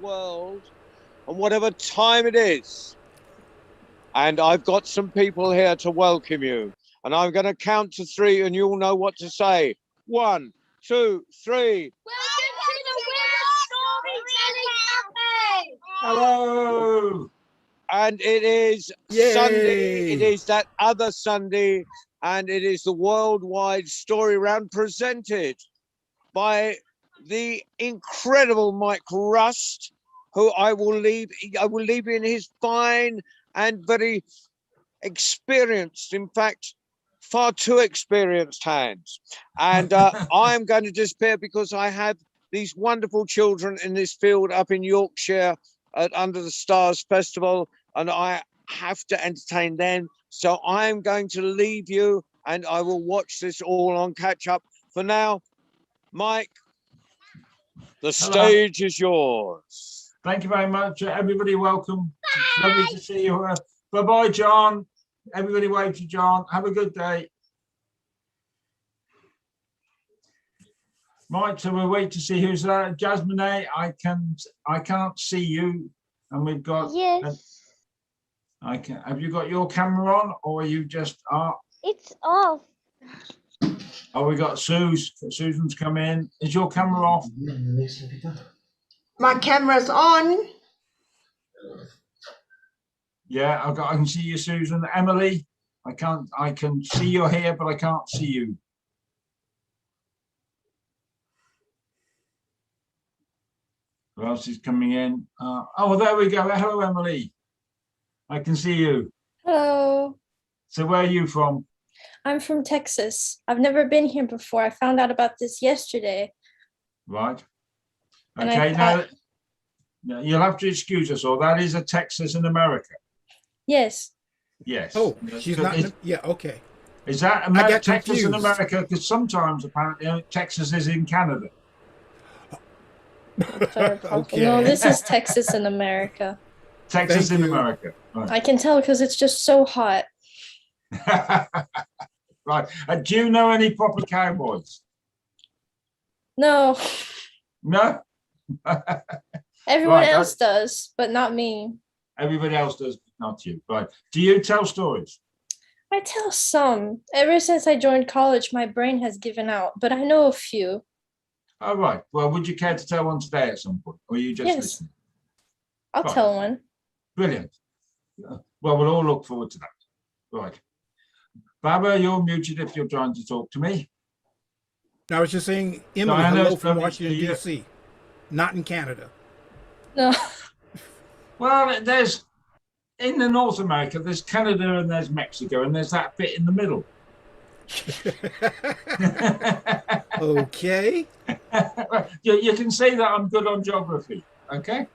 world and whatever time it is. And I've got some people here to welcome you. And I'm going to count to three and you'll know what to say. 1, 2, 3. Welcome to the Storytelling Cafe! Hello! And it is Sunday. It is that other Sunday. And it is the worldwide story round presented by the incredible Mike Rust, who I will leave in his fine and very experienced, in fact, far too experienced hands. And I am going to disappear because I have these wonderful children in this field up in Yorkshire at Under the Stars Festival, and I have to entertain them. So I am going to leave you and I will watch this all on catch up. For now, Mike, the stage is yours. Thank you very much. Everybody, welcome. It's lovely to see you. Bye-bye, John. Everybody wave to John. Have a good day. Right, so we'll wait to see who's there. Jasmine, I can't see you. And we've got... Yes. Have you got your camera on, or are you just... It's off. Oh, we got Susan's come in. Is your camera off? My camera's on. Yeah, I can see you, Susan. Emily, I can see you're here, but I can't see you. Who else is coming in? Oh, there we go. Hello, Emily. I can see you. Hello. So where are you from? I'm from Texas. I've never been here before. I found out about this yesterday. Right. And Okay, now you'll have to excuse us all. That is a Texas in America. Yes. Yes. Oh, she's not. Yeah, okay. Is that Texas confused. in America? Because sometimes apparently Texas is in Canada. Okay. No, this is Texas in America. Texas in America. Right. I can tell because it's just so hot. Right. Do you know any proper cowboys? No. No? Everyone Right, else does, but not me. Everybody else does, not you. Right. Do you tell stories? I tell some. Ever since I joined college, my brain has given out, but I know a few. All right. Well, would you care to tell one today at some point? Or are you just listening? I'll Right. tell one. Brilliant. Well, we'll all look forward to that. Right. Baba, you're muted if you're trying to talk to me. I was just saying, Emily, Diana, hello from lovely to Washington, see you. D.C., not in Canada. No. Well, there's, in the North America, there's Canada and there's Mexico, and there's that bit in the middle. Okay. You can see that I'm good on geography, okay?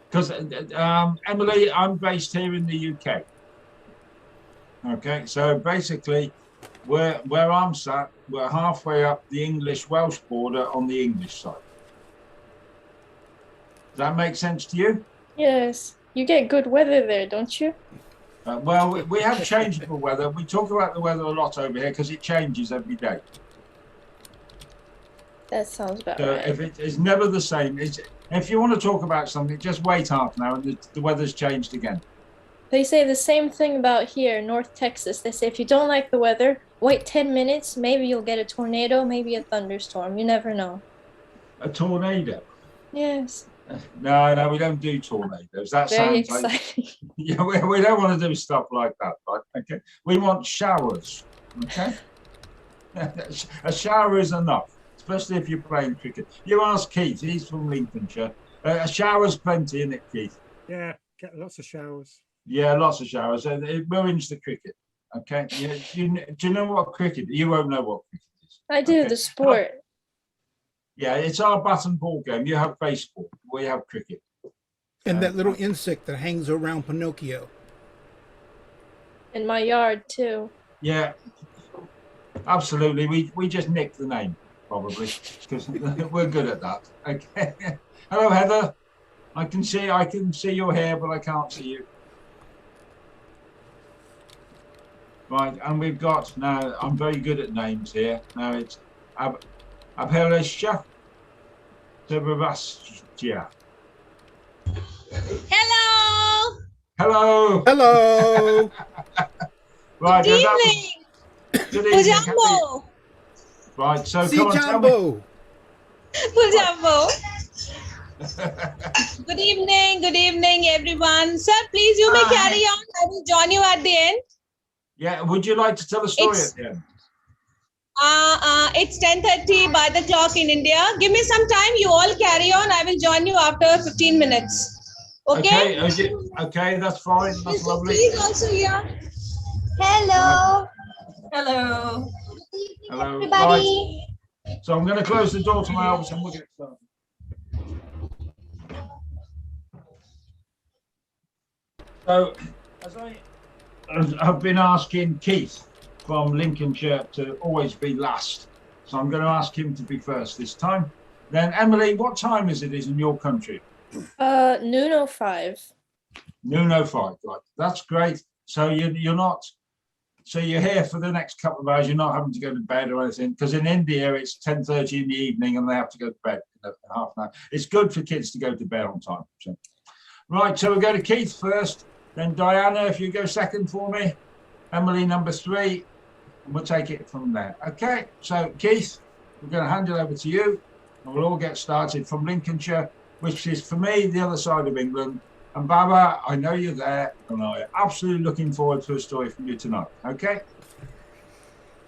Because, Emily, I'm based here in the UK. Okay, so basically, where I'm sat, we're halfway up the English-Welsh border on the English side. Does that make sense to you? Yes. You get good weather there, don't you? Well, we have changeable weather. We talk about the weather a lot over here because it changes every day. That sounds about So right. if it is never the same, if you want to talk about something, just wait half an hour and the weather's changed again. They say the same thing about here, North Texas. They say if you don't like the weather, wait 10 minutes, maybe you'll get a tornado, maybe a thunderstorm. You never know. A tornado? Yes. No, we don't do tornadoes. That Very sounds like, exciting. yeah, we don't want to do stuff like that, right? Okay, we want showers. Okay, a shower is enough, especially if you're playing cricket. You ask Keith; he's from Lincolnshire. A shower's plenty, isn't it, Keith? Yeah, get lots of showers. Yeah, lots of showers. It ruins the cricket. Okay, do you know what cricket? You won't know what cricket is. I do, Okay. the sport. Yeah, it's our bat and ball game. You have baseball. We have cricket. And that little insect that hangs around Pinocchio. In my yard, too. Yeah, absolutely. We just nicked the name, probably, because we're good at that. Okay. Hello, Heather. I can see your hair, but I can't see you. Right, and we've got now. I'm very good at names here. Now it's Abhelisha. Sebastian. Hello. Hello. Hello. Right. Good that was- evening. Good evening. Pujambo. Right. So See come on, tell me. Jumbo. Pujambo. Good evening, everyone. Sir, please, you may Hi. carry on. I will join you at the end. Yeah. Would you like to tell a story It's- at the end? It's 10:30 by the clock in India. Give me some time. You all carry on. I will join you after 15 minutes. Okay? Okay. That's fine. That's lovely. Please also here. Hello. Hello. Hello. Everybody. Right. So I'm going to close the door to my office and we'll get started. So, as I've been asking Keith from Lincolnshire to always be last, so I'm going to ask him to be first this time. Then, Emily, what time is in your country? Noon 05. Noon 05, right? That's great. So you're not. So you're here for the next couple of hours. You're not having to go to bed or anything, because in India it's 10:30 in the evening and they have to go to bed in half an hour. It's good for kids to go to bed on time. So. Right, so we'll go to Keith first, then Diana, if you go second for me, Emily number 3, and we'll take it from there. Okay, so Keith, we're going to hand it over to you, and we'll all get started from Lincolnshire, which is for me the other side of England. And Baba, I know you're there, and I'm absolutely looking forward to a story from you tonight. Okay?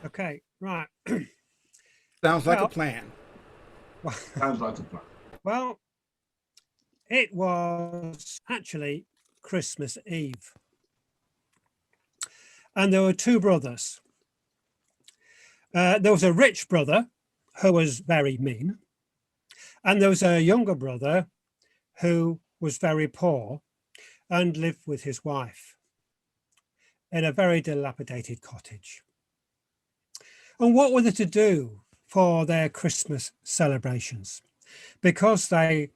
Okay, right. Sounds like a Well- plan. Sounds like a plan. Well, it was actually Christmas Eve. And there were 2 brothers. There was a rich brother who was very mean. And there was a younger brother who was very poor and lived with his wife in a very dilapidated cottage. And what were they to do for their Christmas celebrations? Because they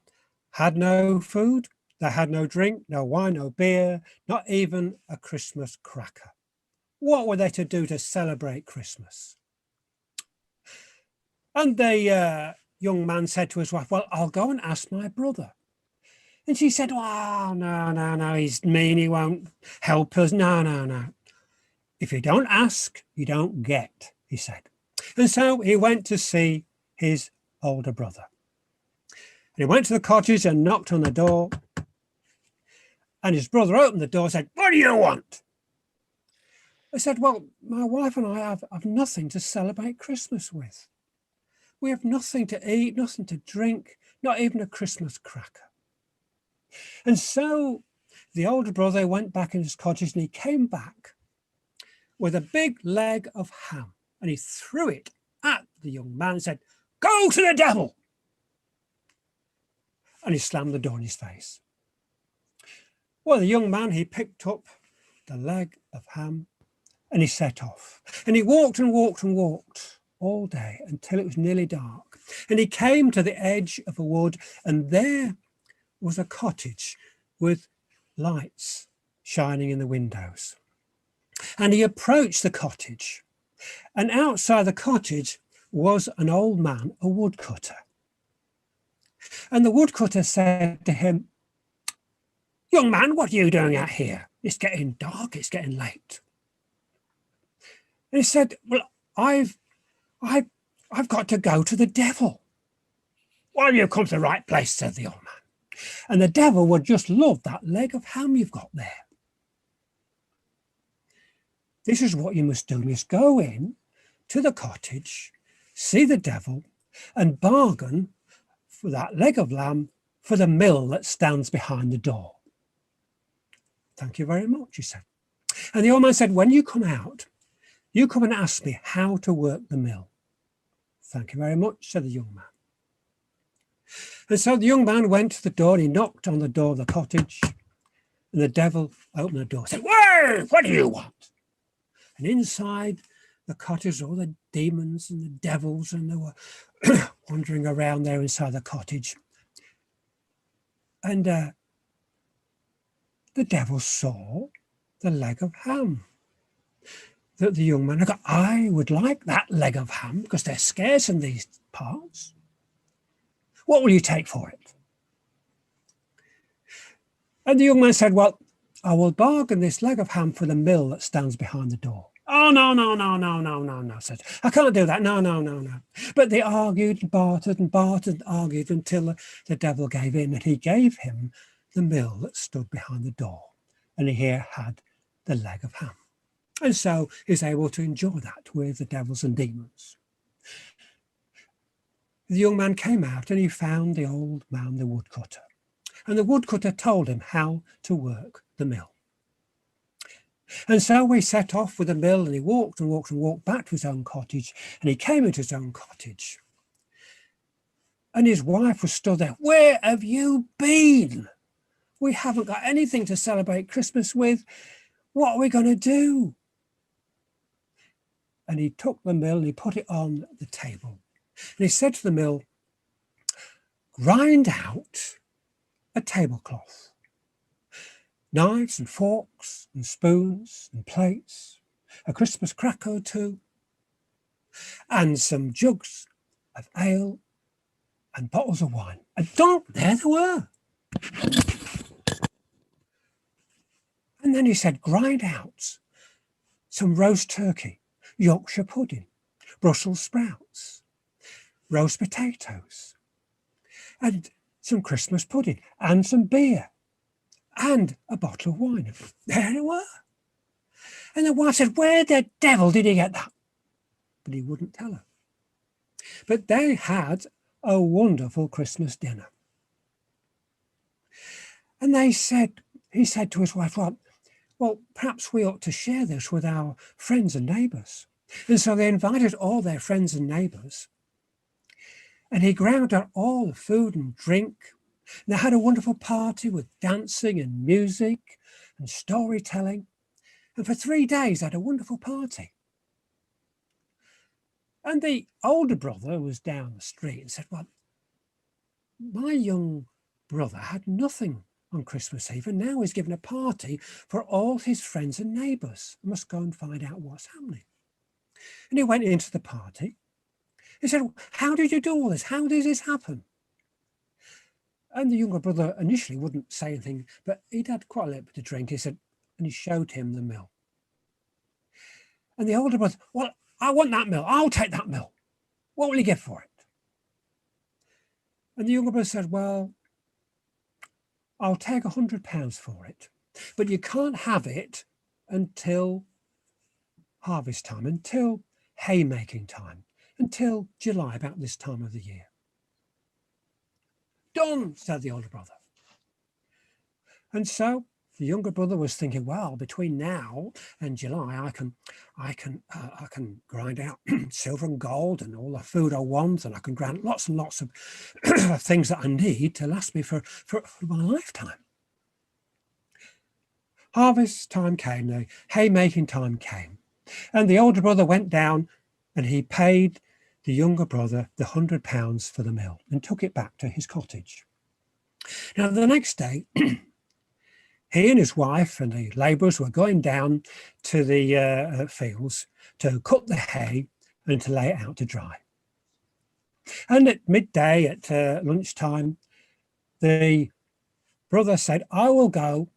had no food, they had no drink, no wine, no beer, not even a Christmas cracker. What were they to do to celebrate Christmas? And the young man said to his wife, well, I'll go and ask my brother. And she said, oh, no, he's mean, he won't help us. No. If you don't ask, you don't get, he said. And so he went to see his older brother. And he went to the cottage and knocked on the door. And his brother opened the door and said, what do you want? I said, well, my wife and I have nothing to celebrate Christmas with. We have nothing to eat, nothing to drink, not even a Christmas cracker. And so the older brother went back in his cottage and he came back with a big leg of ham and he threw it at the young man and said, go to the devil. And he slammed the door in his face. Well, the young man, he picked up the leg of ham and he set off. And he walked and walked and walked all day until it was nearly dark. And he came to the edge of a wood and there was a cottage with lights shining in the windows. And he approached the cottage, and outside the cottage was an old man, a woodcutter. And the woodcutter said to him, young man, what are you doing out here? It's getting dark, it's getting late. And he said, well, I've got to go to the devil. Well, you've come to the right place, said the old man. And the devil would just love that leg of ham you've got there. This is what you must do. You must go in to the cottage, see the devil, and bargain for that leg of lamb for the mill that stands behind the door. Thank you very much, he said. And the old man said, when you come out, you come and ask me how to work the mill. Thank you very much, said the young man. And so the young man went to the door and he knocked on the door of the cottage and the devil opened the door and said, whoa, what do you want? And inside the cottage, all the demons and the devils, and they were wandering around there inside the cottage. And the devil saw the leg of ham that the young man had got. I would like that leg of ham because they're scarce in these parts. What will you take for it? And the young man said, well, I will bargain this leg of ham for the mill that stands behind the door. Oh, no, no, no, no, no, no, no, said, I can't do that. No, no, no, no. But they argued and bartered and argued until the devil gave in, and he gave him the mill that stood behind the door. And he here had the leg of ham. And so he's able to enjoy that with the devils and demons. The young man came out and he found the old man, the woodcutter. And the woodcutter told him how to work the mill. And so we set off with the mill, and he walked and walked and walked back to his own cottage, and he came into his own cottage. And his wife was stood there. Where have you been? We haven't got anything to celebrate Christmas with. What are we going to do? And he took the mill and he put it on the table. And he said to the mill, grind out a tablecloth. Knives and forks and spoons and plates, a Christmas cracker or two, and some jugs of ale and bottles of wine. And there they were. And then he said, grind out some roast turkey, Yorkshire pudding, Brussels sprouts, roast potatoes, and some Christmas pudding, and some beer, and a bottle of wine. There they were. And the wife said, where the devil did he get that? But he wouldn't tell her. But they had a wonderful Christmas dinner. And he said to his wife, well, perhaps we ought to share this with our friends and neighbours. And so they invited all their friends and neighbours. And he ground out all the food and drink. And they had a wonderful party with dancing and music and storytelling. And for 3 days, they had a wonderful party. And the older brother was down the street and said, well, my young brother had nothing on Christmas Eve, and now he's given a party for all his friends and neighbours. I must go and find out what's happening. And he went into the party. He said, how did you do all this? How did this happen? And the younger brother initially wouldn't say anything, but he'd had quite a little bit to drink. He said, and he showed him the mill. And the older brother, well, I want that mill. I'll take that mill. What will you give for it? And the younger brother said, well, I'll take £100 for it, but you can't have it until harvest time, until haymaking time, until July, about this time of the year. Done, said the older brother. And so the younger brother was thinking, well, between now and July, I can grind out silver and gold and all the food I want, and I can grind lots and lots of things that I need to last me for my lifetime. Harvest time came, the haymaking time came, and the older brother went down and he paid the younger brother the £100 for the mill and took it back to his cottage. Now, the next day, he and his wife and the labourers were going down to the fields to cut the hay and to lay it out to dry. And at midday, at lunchtime, the brother said, I will go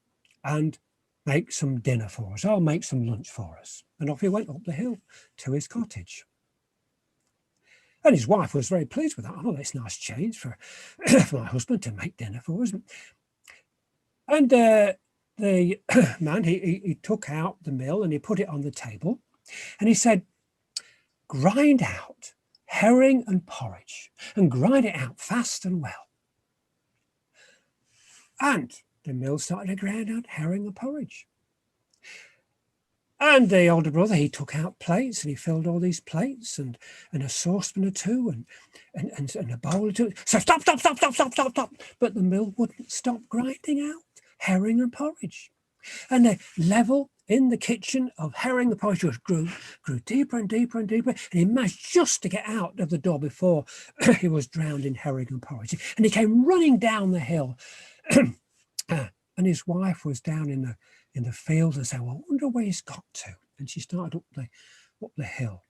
and make some dinner for us. I'll make some lunch for us. And off he went up the hill to his cottage. And his wife was very pleased with that. Oh, that's a nice change for my husband to make dinner for us. And the man, he took out the mill and he put it on the table. And he said, grind out herring and porridge, and grind it out fast and well. And the mill started to grind out herring and porridge. And the older brother, he took out plates and he filled all these plates and a saucepan or two and a bowl or two. So stop. But the mill wouldn't stop grinding out herring and porridge. And the level in the kitchen of herring and porridge grew deeper and deeper and deeper. And he managed just to get out of the door before he was drowned in herring and porridge. And he came running down the hill. And his wife was down in the field and said, well, I wonder where he's got to. And she started up the hill.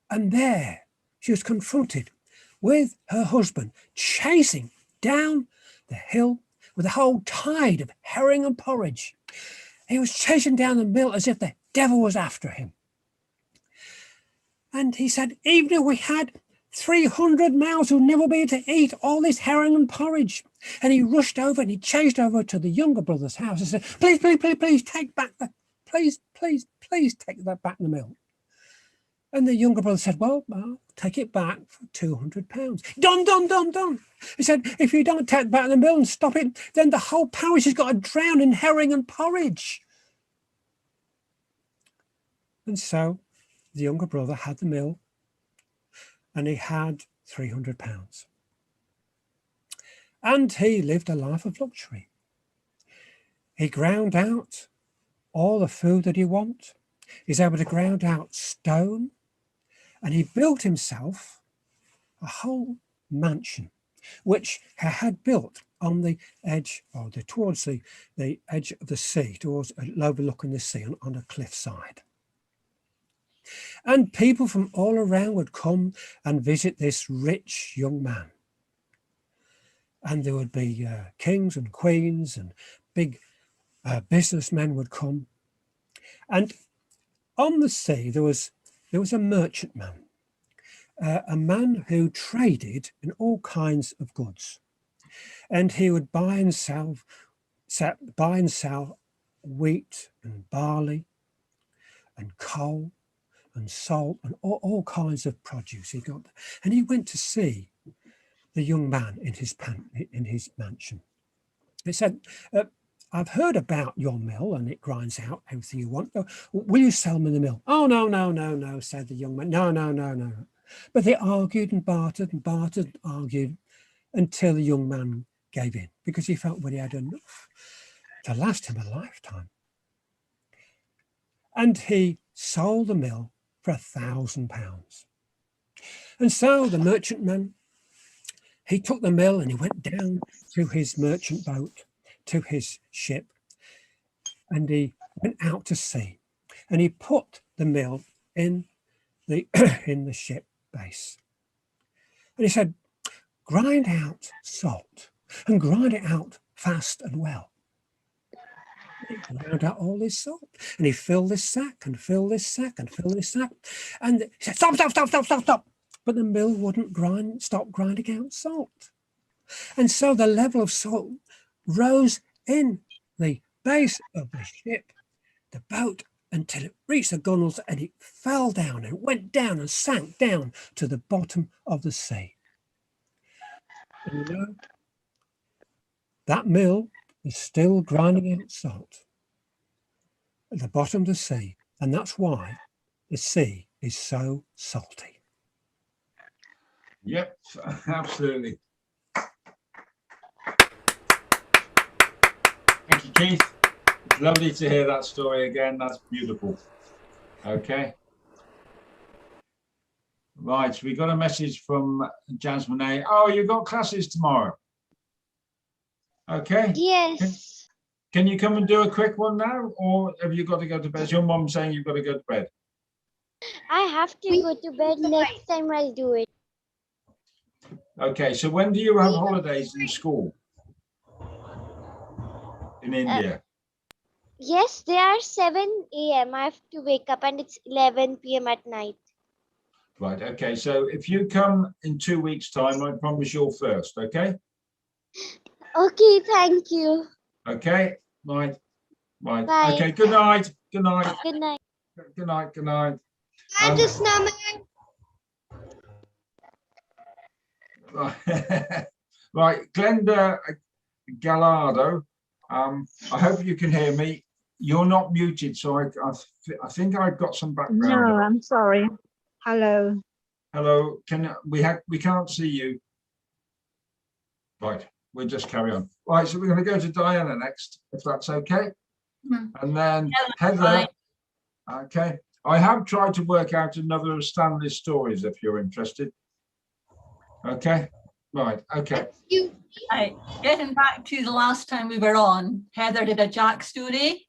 And there she was confronted with her husband chasing down the hill with a whole tide of herring and porridge. He was chasing down the mill as if the devil was after him. And he said, even if we had 300 mouths, we'll never be able to eat all this herring and porridge. And he rushed over and he chased over to the younger brother's house and said, please, please, please, please take back the, please take that back the mill. And the younger brother said, well, I'll take it back for £200. Done. He said, if you don't take back the mill and stop it, then the whole parish has got to drown in herring and porridge. And so the younger brother had the mill and he had £300. And he lived a life of luxury. He ground out all the food that he wanted. He's able to ground out stone. And he built himself a whole mansion, which he had built on the edge, or towards the edge of the sea, towards overlooking the sea on a cliffside. And people from all around would come and visit this rich young man. And there would be kings and queens and big businessmen would come. And on the sea, there was a merchantman, a man who traded in all kinds of goods. And he would buy and sell wheat and barley and coal and salt and all kinds of produce he got. And he went to see the young man in his mansion. He said, I've heard about your mill and it grinds out everything you want. Will you sell me the mill? Oh, no, said the young man. No. But they argued and bartered and argued until the young man gave in because he felt he had enough to last him a lifetime. And he sold the mill for £1,000. And so the merchantman, he took the mill and he went down to his merchant boat, to his ship, and he went out to sea and he put the mill in the ship base. And he said, grind out salt and grind it out fast and well. He ground out all this salt and he filled this sack and filled this sack and filled this sack. And he said, stop. But the mill wouldn't stop grinding out salt. And so the level of salt rose in the base of the ship, the boat, until it reached the gunwales and it fell down and went down and sank down to the bottom of the sea. And you know, that mill is still grinding out salt at the bottom of the sea, and that's why the sea is so salty. Yep, absolutely. Thank you, Keith. It's lovely to hear that story again. That's beautiful. Okay. Right, we got a message from Jasmine A. Oh, you've got classes tomorrow. Okay. Yes. Can you come and do a quick one now, or have you got to go to bed? Is your mom saying you've got to go to bed? I have to go to bed. Next time I'll do it. Okay, so when do you have holidays in school? In India? Yes, they are 7 a.m. I have to wake up and it's 11 p.m. at night. Right, okay, so if you come in 2 weeks' time, I promise you're first, okay? Okay, thank you. Okay, right. Bye. Okay, good night. Good night. Good night. Good night. Good night. Bye, the snowman. Right, Glenda Gallardo, I hope you can hear me. You're not muted, so I think I've got some background. No, I'm sorry. Hello. Hello, we can't see you. Right, we'll just carry on. Right, so we're going to go to Diana next, if that's okay. And then Heather. Okay, I have tried to work out another of Stanley's stories if you're interested. Okay, right, okay. Right, getting back to the last time we were on, Heather did a Jack story,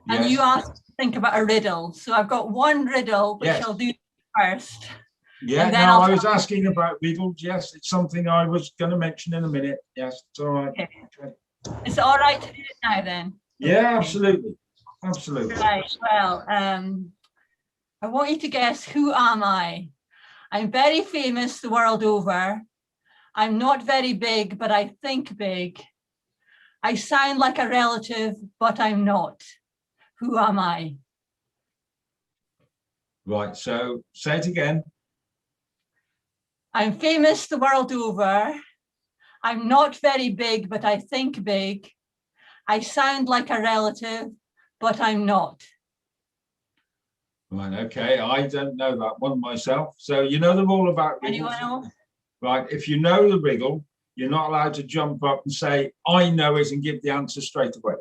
and Yes. you asked to think about a riddle. So I've got one riddle, which Yes. I'll do first. Yeah, And then no, I'll I was asking about riddles. Yes, it's something I was going to mention in a minute. Yes, it's all right. Okay. Okay. It's all right to do it now then. Yeah, absolutely. Absolutely. Right. Well, I want you to guess, who am I? I'm very famous the world over. I'm not very big, but I think big. I sound like a relative, but I'm not. Who am I? Right, so say it again. I'm famous the world over. I'm not very big, but I think big. I sound like a relative, but I'm not. Right, okay, I don't know that one myself. So you know the rule about riddles? Anyone know? Right, if you know the riddle, you're not allowed to jump up and say, I know it, and give the answer straight away.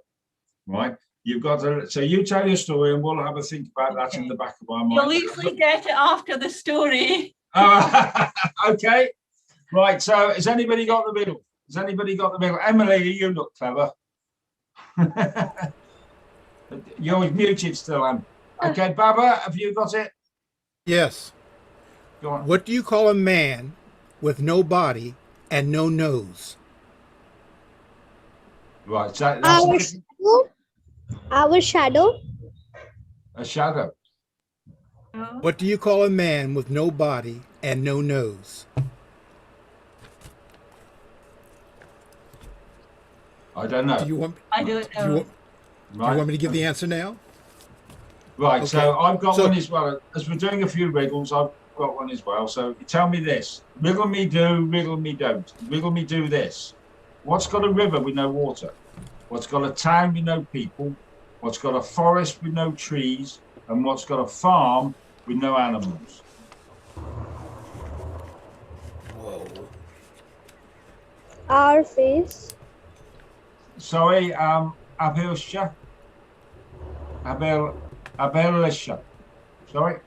Right? You've got to, so you tell your story and we'll have a think about that in the back of our mind. You'll easily get it after the story. Okay. Right, so has anybody got the riddle? Has anybody got the riddle? Emily, you look clever. You're muted still, Em. Okay, Baba, have you got it? Yes. Go on. What do you call a man with no body and no nose? Right, so that's Our shadow. Our shadow. a shadow. What do you call a man with no body and no nose? I don't know. Do you want? I don't Do you know. want, do you want me to give the answer now? Right, Okay. so I've got So- one as well. As we're doing a few riddles, I've got one as well. So you tell me this. Riddle me do, riddle me don't. Riddle me do this. What's got a river with no water? What's got a town with no people? What's got a forest with no trees? And what's got a farm with no animals? Whoa. Our face. Sorry, Abelsha. Abelisha. Sorry.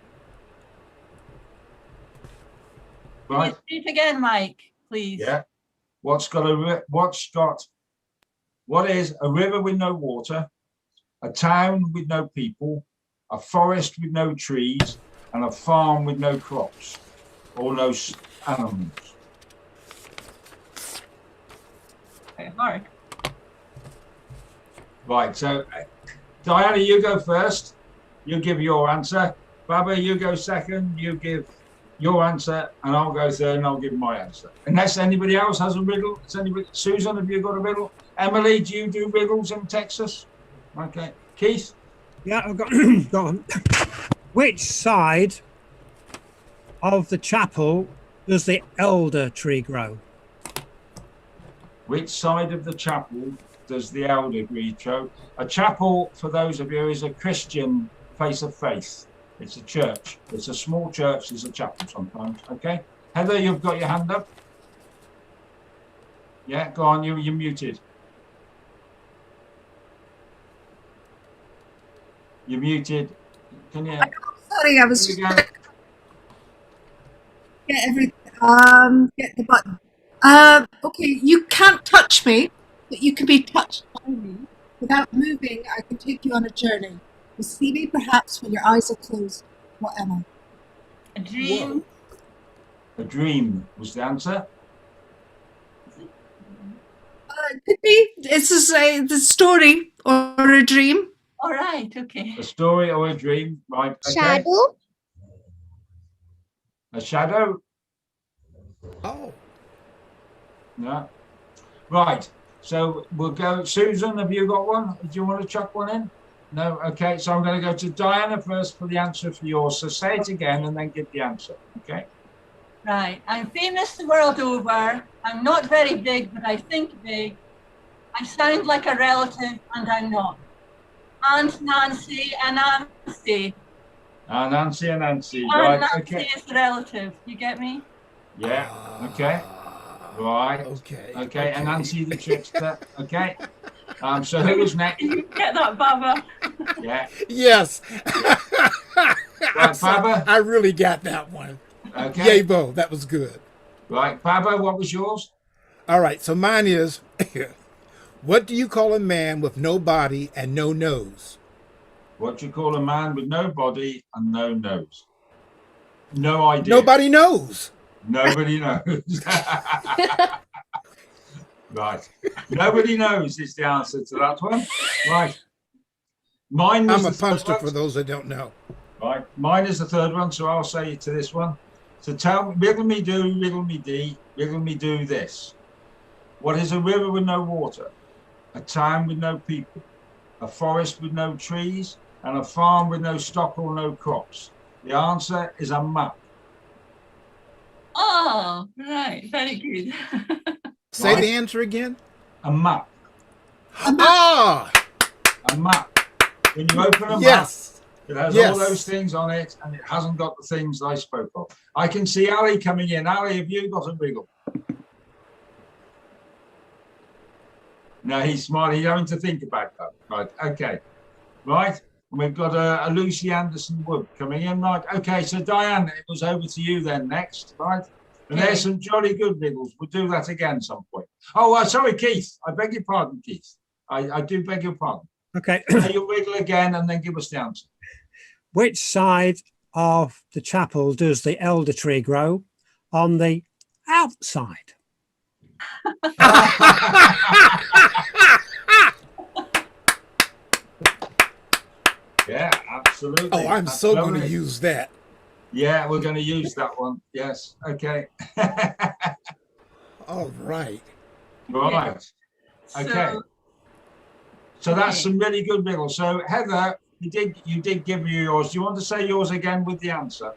Can you say it again, Mike, please? Yeah. What is a river with no water, a town with no people, a forest with no trees, and a farm with no crops or no animals? Okay, Mark. Right, so Diana, you go first. You give your answer. Baba, you go second. You give your answer, and I'll go third, and I'll give my answer. Unless anybody else has a riddle. Has anybody? Susan, have you got a riddle? Emily, do you do riddles in Texas? Okay. Keith? Yeah, I've got, got one. Which side of the chapel does the elder tree grow? Which side of the chapel does the elder tree grow? A chapel, for those of you, is a Christian place of faith. It's a church. It's a small church. It's a chapel sometimes. Okay. Heather, you've got your hand up. Yeah, go on. You're muted. You're muted. Can you? Sorry, I was Here we go. get the button. Okay, you can't touch me, but you can be touched by me. Without moving, I can take you on a journey. You see me perhaps when your eyes are closed. What am I? A dream. A dream was the answer. It could be. This is the story or a dream. All right, okay. A story or a dream, right? Okay. Shadow. A shadow. Oh. No. Right. So we'll go. Susan, have you got one? Do you want to chuck one in? No. Okay. So I'm going to go to Diana first for the answer for yours. So say it again and then give the answer. Okay. Right. I'm famous the world over. I'm not very big, but I think big. I sound like a relative, and I'm not. Aunt Nancy and Nancy. Nancy and Nancy. Aunt Right. Nancy Okay. is the relative. You get me? Yeah. Okay. Right. Okay. Okay. And Nancy the trickster. Okay. So who was next? You get that, Baba? Yeah. Yes. Right, Baba. I really got that one. Okay. Yay, Bo. That was good. Right, Baba. What was yours? All right. So mine is, what do you call a man with no body and no nose? What do you call a man with no body and no nose? No idea. Nobody knows. Nobody knows. Right. Nobody knows is the answer to that one. Right. Mine was I'm a the third punster one. for those that don't know. Right. Mine is the third one, so I'll say to this one. So tell me, riddle me do, riddle me dee, riddle me do this. What is a river with no water, a town with no people, a forest with no trees, and a farm with no stock or no crops? The answer is a map. Oh, right. Very good. Say Right. the answer again. A map. Ah, A map. When you open a yes. map, it has Yes. all those things on it, and it hasn't got the things I spoke of. I can see Ali coming in. Ali, have you got a riddle? No, he's smiling. He's having to think about that. Right. Okay. Right. And we've got a Lucy Anderson Wood coming in. Right. Okay. So Diane, it was over to you then next. Right. And there's some jolly good riddles. We'll do that again some point. Oh, sorry, Keith. I beg your pardon, Keith. I do beg your pardon. Okay. Say your riddle again and then give us the answer. Which side of the chapel does the elder tree grow? On the outside. Yeah, absolutely. Oh, I'm That's so going to lovely. use that. Yeah, we're going to use that one. Yes. Okay. All right. Right. Okay. So that's some really good riddles. So Heather, you did give me yours. Do you want to say yours again with the answer?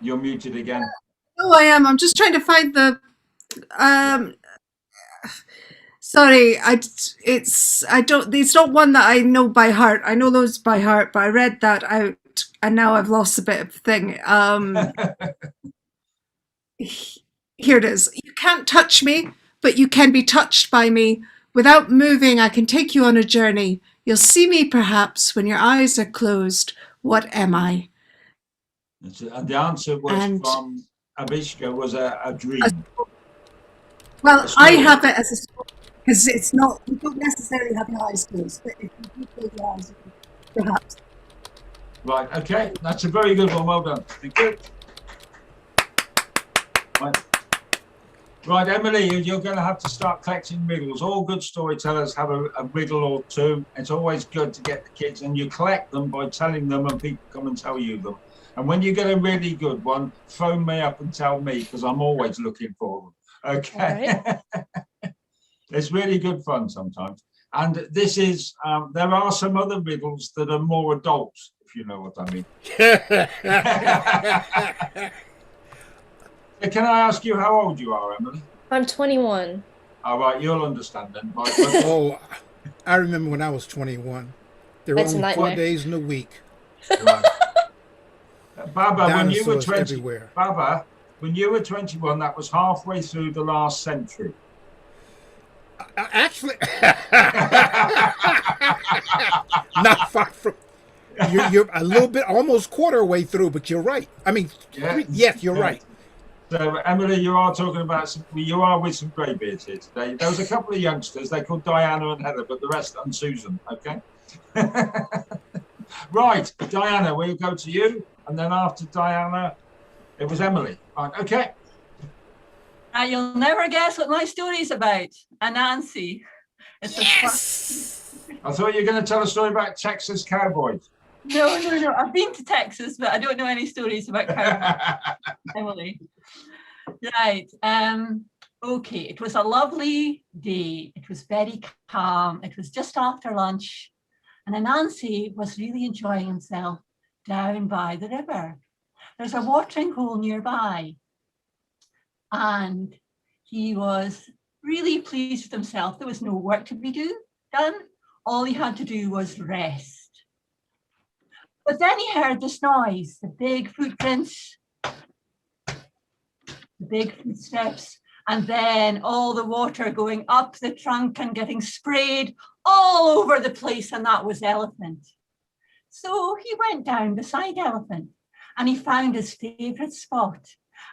You're muted again. Oh, I am. I'm just trying to find the. Sorry, it's not one that I know by heart. I know those by heart, but I read that out, and now I've lost a bit of thing. Here it is. You can't touch me, but you can be touched by me. Without moving, I can take you on a journey. You'll see me perhaps when your eyes are closed. What am I? And the answer was from Abishka was a dream. Well, I have it as a story because it's not. You don't necessarily have your eyes closed, but if you do close your eyes, perhaps. Right. Okay. That's a very good one. Well done. Thank you. Right. Right, Emily, you're going to have to start collecting riddles. All good storytellers have a riddle or two. It's always good to get the kids, and you collect them by telling them, and people come and tell you them. And when you get a really good one, phone me up and tell me, because I'm always looking for them. Okay. Right. It's really good fun sometimes. And this is, there are some other riddles that are more adult, if you know what I mean. Can I ask you how old you are, Emily? I'm 21. All right, you'll understand then. Right, Oh, I remember when I was 21. There were That's a only 4 nightmare. days in a week. Right. Baba, when you were Dinosaurs 20, everywhere. Baba, when you were 21, that was halfway through the last century. Actually, not far from. You're a little bit, almost quarter way through, but you're right. I mean, yes, you're right. So, Emily, you are talking about you are with some greybeards here today. There was a couple of youngsters. They called Diana and Heather, but the rest and Susan. Okay. Right, Diana, we'll go to you, and then after Diana, it was Emily. Right. Okay. You'll never guess what my story's about. Anansi. It's Yes! I thought you were going to tell a story about Texas cowboys. No. I've been to Texas, but I don't know any stories about cowboys. Emily. Right. Okay. It was a lovely day. It was very calm. It was just after lunch. And Anansi was really enjoying himself down by the river. There's a watering hole nearby. And he was really pleased with himself. There was no work to be done. All he had to do was rest. But then he heard this noise, the big footprints, the big footsteps, and then all the water going up the trunk and getting sprayed all over the place, and that was Elephant. So he went down beside Elephant and he found his favorite spot.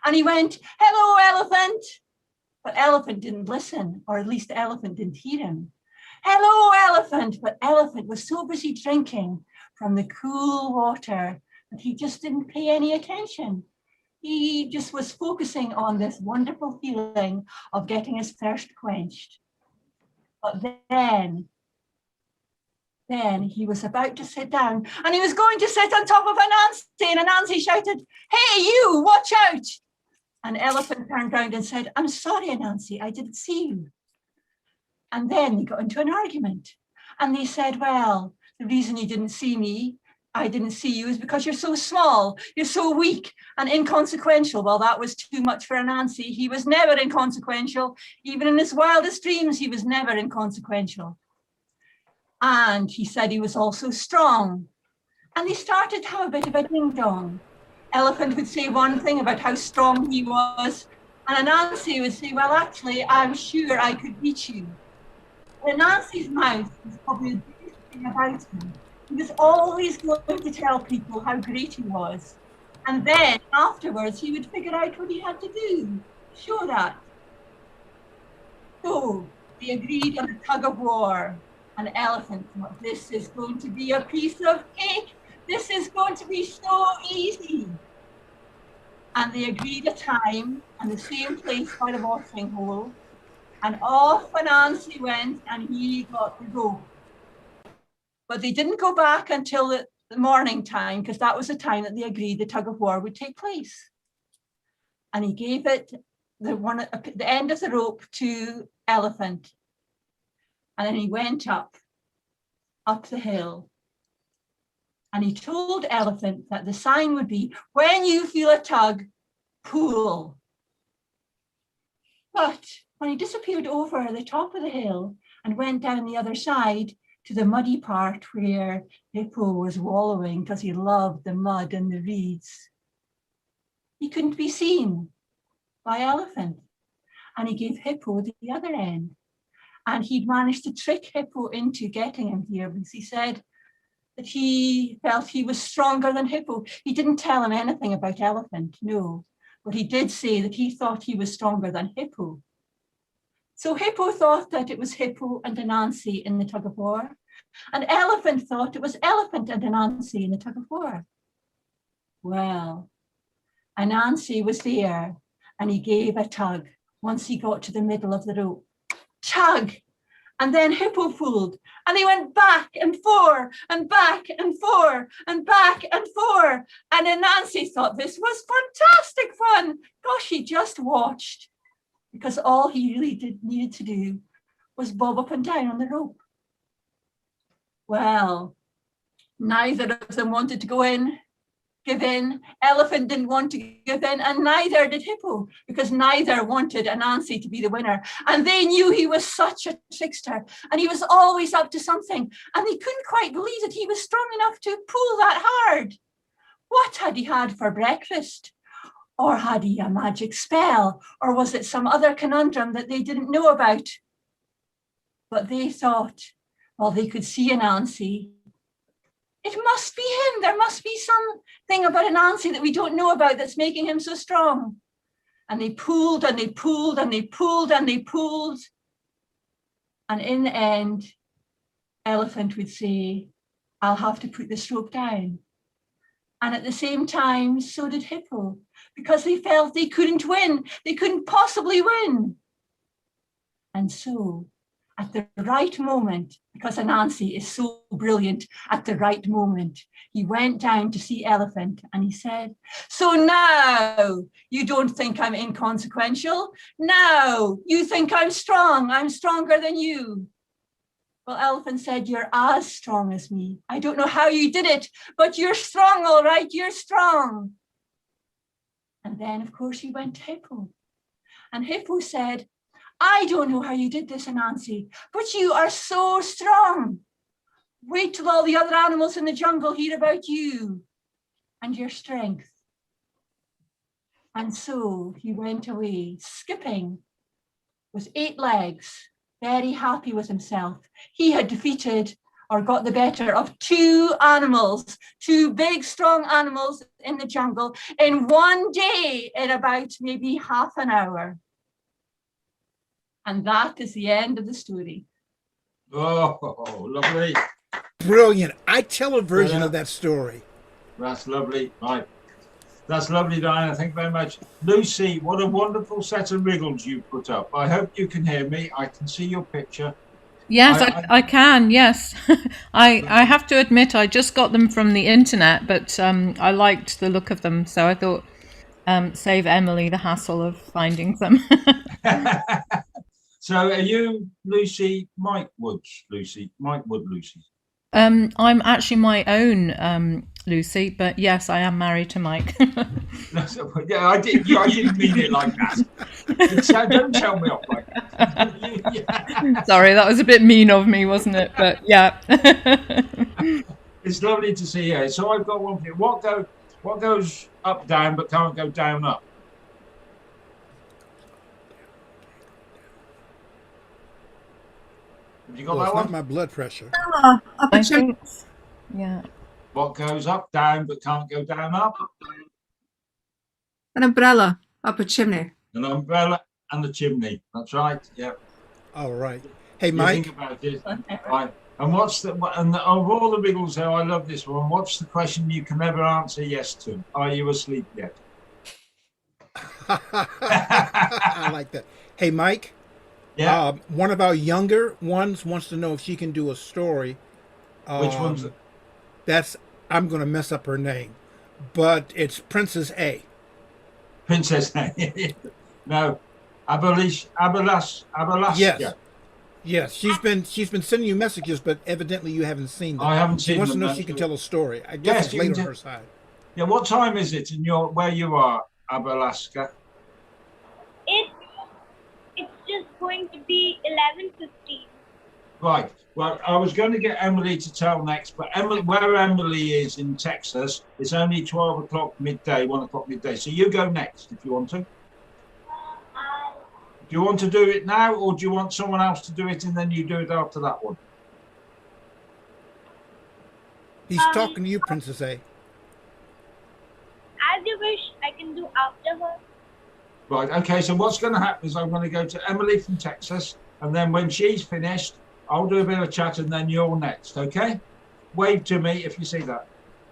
And he went, "Hello, Elephant." But Elephant didn't listen, or at least Elephant didn't hear him. hello, Elephant. But Elephant was so busy drinking from the cool water that he just didn't pay any attention. He just was focusing on this wonderful feeling of getting his thirst quenched. But then he was about to sit down, and he was going to sit on top of Anansi, and Anansi shouted, "Hey, you, watch out!" And Elephant turned round and said, "I'm sorry, Anansi, I didn't see you." And then they got into an argument, and they said, "Well, the reason you didn't see me, I didn't see you, is because you're so small, you're so weak and inconsequential." Well, that was too much for Anansi. He was never inconsequential. Even in his wildest dreams, he was never inconsequential. And he said he was also strong. And they started to have a bit of a ding-dong. Elephant would say one thing about how strong he was, and Anansi would say, "Well, actually, I'm sure I could beat you." And Anansi's mouth was probably the biggest thing about him. He was always going to tell people how great he was. And then afterwards, he would figure out what he had to do to show that. So they agreed on a tug of war. And Elephant thought, this is going to be a piece of cake. This is going to be so easy. And they agreed a time and the same place by the watering hole. And off Anansi went, and he got the rope. But they didn't go back until the morning time, because that was the time that they agreed the tug of war would take place. And he gave it the end of the rope to Elephant. And then he went up the hill. And he told Elephant that the sign would be, "When you feel a tug, pull." But when he disappeared over the top of the hill and went down the other side to the muddy part where Hippo was wallowing because he loved the mud and the reeds, he couldn't be seen by Elephant. And he gave Hippo the other end. And he'd managed to trick Hippo into getting him here, because he said that he felt he was stronger than Hippo. He didn't tell him anything about Elephant, no, but he did say that he thought he was stronger than Hippo. So Hippo thought that it was Hippo and Anansi in the tug of war, and Elephant thought it was Elephant and Anansi in the tug of war. Well, Anansi was there, and he gave a tug once he got to the middle of the rope. Tug! And then Hippo pulled, and he went back and forth and back and forth and back and forth. And Anansi thought this was fantastic fun. Gosh, he just watched, because all he really needed to do was bob up and down on the rope. Well, neither of them wanted to give in. Elephant didn't want to give in, and neither did Hippo, because neither wanted Anansi to be the winner. And they knew he was such a trickster, and he was always up to something, and they couldn't quite believe that he was strong enough to pull that hard. What had he had for breakfast? Or had he a magic spell? Or was it some other conundrum that they didn't know about? But they thought, well, they could see Anansi. It must be him. There must be something about Anansi that we don't know about that's making him so strong. And they pulled and they pulled and they pulled and they pulled. And in the end, Elephant would say, "I'll have to put this rope down." And at the same time, so did Hippo, because they felt they couldn't win. They couldn't possibly win. And so, at the right moment, because Anansi is so brilliant, at the right moment, he went down to see Elephant and he said, "So now you don't think I'm inconsequential? Now you think I'm strong. I'm stronger than you." Well, Elephant said, "You're as strong as me. I don't know how you did it, but you're strong, all right, you're strong." And then, of course, he went to Hippo. And Hippo said, "I don't know how you did this, Anansi, but you are so strong. Wait till all the other animals in the jungle hear about you and your strength." And so he went away, skipping with 8 legs, very happy with himself. He had defeated or got the better of 2 animals, 2 big, strong animals in the jungle in one day, in about maybe half an hour. And that is the end of the story. Oh, lovely. Brilliant. I tell a version of that story. That's lovely. Right. That's lovely, Diana. Thank you very much. Lucy, what a wonderful set of riddles you put up. I hope you can hear me. I can see your picture. Yes, I can. Yes. I have to admit, I just got them from the internet, but I liked the look of them. So I thought, save Emily the hassle of finding them. So are you Lucy Mike Woods, Lucy? Mike Wood, Lucy? I'm actually my own Lucy, but yes, I am married to Mike. Yeah, I didn't mean it like that. Don't tell me off like that. Sorry, that was a bit mean of me, wasn't it? But yeah. It's lovely to see you. So I've got one for you. What goes up, down, but can't go down, up? Have you got that one? Not my blood pressure. I think, yeah. What goes up, down, but can't go down, up? An umbrella up a chimney. An umbrella and a chimney. That's right. Yeah. All right. Hey, Mike. Think about it. Right. And of all the riddles here, I love this one. What's the question you can never answer yes to? Are you asleep yet? I like that. Hey, Mike. Yeah. One of our younger ones wants to know if she can do a story. Which one's it? I'm going to mess up her name, but it's Princess A. Princess A. No. Abalaska. Yes. Yes, she's been sending you messages, but evidently you haven't seen them. I haven't seen them. She wants to know if she can tell a story. I guess it's late on her side. Yeah, what time is it in where you are, Abalaska? It's just going to be 11:15. Right. Well, I was going to get Emily to tell next, but where Emily is in Texas, it's only 12 o'clock midday, 1 o'clock midday. So you go next if you want to. Do you want to do it now, or do you want someone else to do it and then you do it after that one? He's talking to you, Princess A. As you wish, I can do after her. Right, okay, so what's going to happen is I'm going to go to Emily from Texas, and then when she's finished, I'll do a bit of chat, and then you're next, okay? Wave to me if you see that.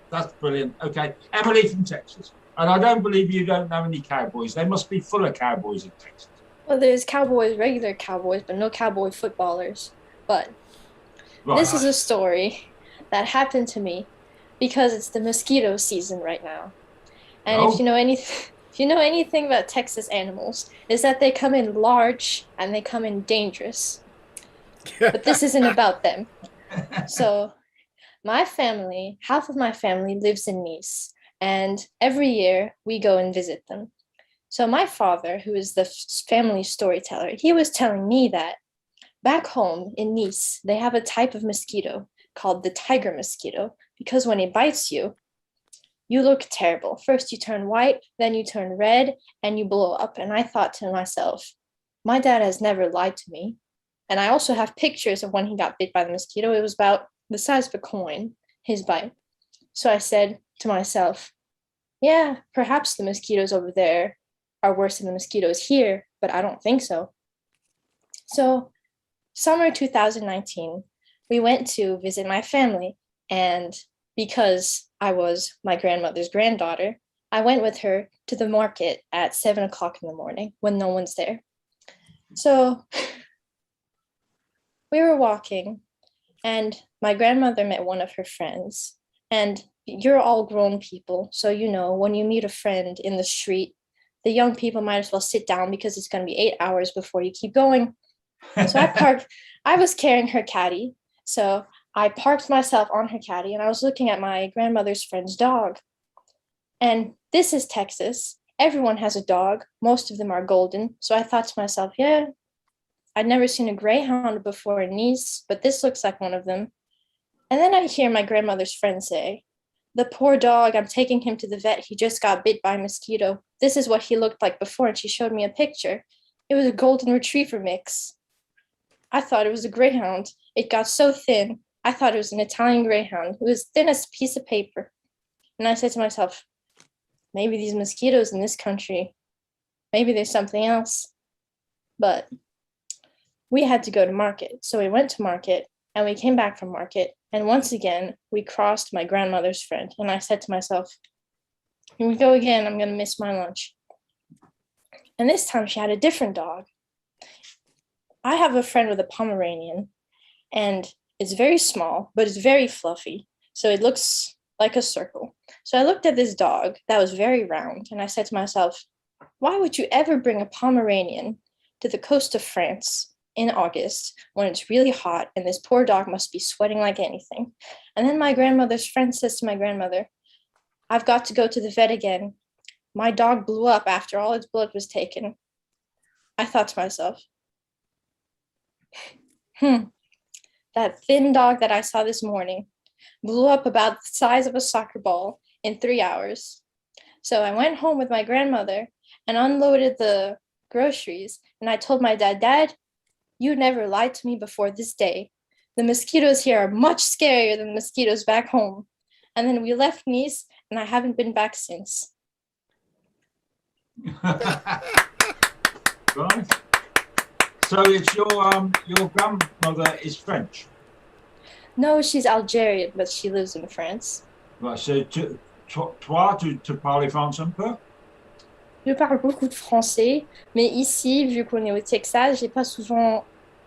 That's brilliant. Okay, Emily from Texas. And I don't believe you don't know any cowboys. They must be full of cowboys in Texas. Well, there's cowboys, regular cowboys, but no cowboy footballers. But this is a story that happened to me because it's the mosquito season right now. And if you know anything about Texas animals, is that they come in large and they come in dangerous. But this isn't about them. So my family, half of my family lives in Nice, and every year we go and visit them. So my father, who is the family storyteller, he was telling me that back home in Nice, they have a type of mosquito called the tiger mosquito, because when it bites you, you look terrible. First you turn white, then you turn red, and you blow up. And I thought to myself, my dad has never lied to me. And I also have pictures of when he got bit by the mosquito. It was about the size of a coin, his bite. So I said to myself, yeah, perhaps the mosquitoes over there are worse than the mosquitoes here, but I don't think so. So summer 2019, we went to visit my family, and because I was my grandmother's granddaughter, I went with her to the market at 7 o'clock in the morning when no one's there. So we were walking, and my grandmother met one of her friends, and you're all grown people, so you know when you meet a friend in the street, the young people might as well sit down because it's going to be 8 hours before you keep going. So I was carrying her caddy, so I parked myself on her caddy, and I was looking at my grandmother's friend's dog. And this is Texas. Everyone has a dog. Most of them are golden. So I thought to myself, yeah, I'd never seen a greyhound before in Nice, but this looks like one of them. And then I hear my grandmother's friend say, the poor dog, I'm taking him to the vet. He just got bit by a mosquito. This is what he looked like before. And she showed me a picture. It was a golden retriever mix. I thought it was a greyhound. It got so thin. I thought it was an Italian greyhound. It was thin as a piece of paper. And I said to myself, maybe these mosquitoes in this country, maybe there's something else. But we had to go to market. So we went to market and we came back from market. And once again, we crossed my grandmother's friend. And I said to myself, here we go again. I'm going to miss my lunch. And this time she had a different dog. I have a friend with a Pomeranian, and it's very small, but it's very fluffy. So it looks like a circle. So I looked at this dog that was very round, and I said to myself, why would you ever bring a Pomeranian to the coast of France in August when it's really hot and this poor dog must be sweating like anything? And then my grandmother's friend says to my grandmother, I've got to go to the vet again. My dog blew up after all its blood was taken. I thought to myself, that thin dog that I saw this morning blew up about the size of a soccer ball in 3 hours. So I went home with my grandmother and unloaded the groceries. And I told my dad, Dad, you never lied to me before this day. The mosquitoes here are much scarier than the mosquitoes back home. And then we left Nice, and I haven't been back since. Right. So it's your grandmother is French? No, she's Algerian, but she lives in France. Right. So toi, tu parles français un peu? Je parle beaucoup de français, mais ici, vu qu'on est au Texas, j'ai pas souvent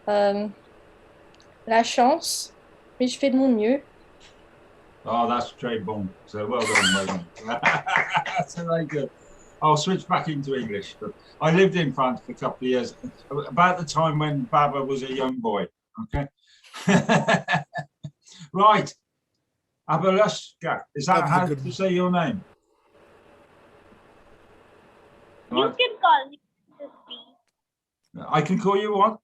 la chance, mais je fais de mon mieux. Oh, that's très bon. So well done, mate. That's very good. I'll switch back into English. But I lived in France for a couple of years, about the time when Baba was a young boy. Okay. Right. Abelushka. Is that how to say your name? You can call me Princess D. I can call you what?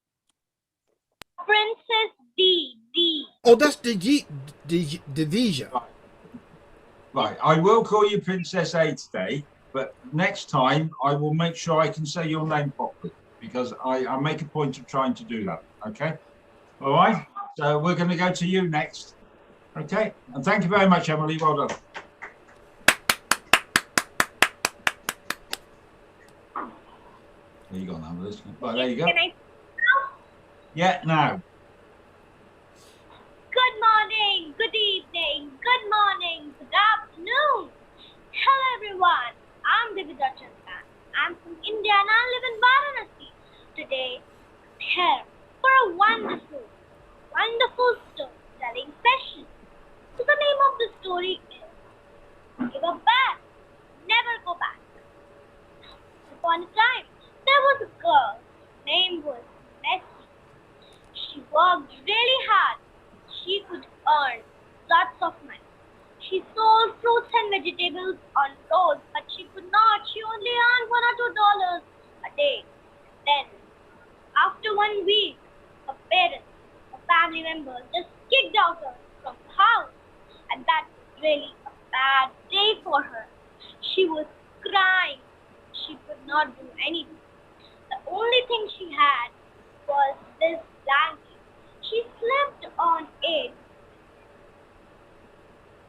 Princess D. D. Oh, that's Division. Right. I will call you Princess A today, but next time I will make sure I can say your name properly, because I make a point of trying to do that. Okay. All right. So we're going to go to you next. Okay. And thank you very much, Emily. Well done. There you go now. Right, there you go. Can I? Yeah, now. Good morning, good evening, good morning, good afternoon. Hello everyone, I'm Divya Chandra. I'm from India and I live in Varanasi. Today, I'm here for a wonderful storytelling session. So the name of the story is Give Up Back, Never Go Back. Once upon a time, there was a girl. Her name was Messi. She worked really hard. She could earn lots of money. She sold fruits and vegetables on roads, but she could not. She only earned $1 or $2 a day. Then, after 1 week, her parents, her family members just kicked out her from the house. And that was really a bad day for her. She was crying. She could not do anything. The only thing she had was this blanket. She slept on it.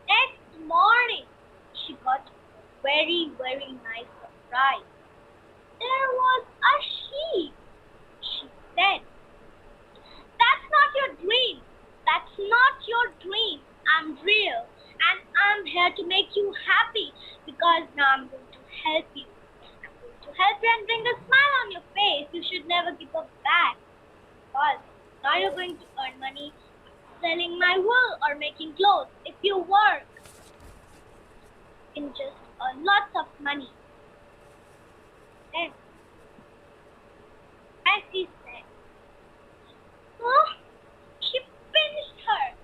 Next morning, she got a very, very nice surprise. There was a sheep. She said, "That's not your dream. That's not your dream. I'm real. And I'm here to make you happy because now I'm going to help you. I'm going to help you and bring a smile on your face. You should never give up back. Because now you're going to earn money selling my wool or making clothes. If you work, you can just earn lots of money." Then Messi said, "Oh, she pinched her.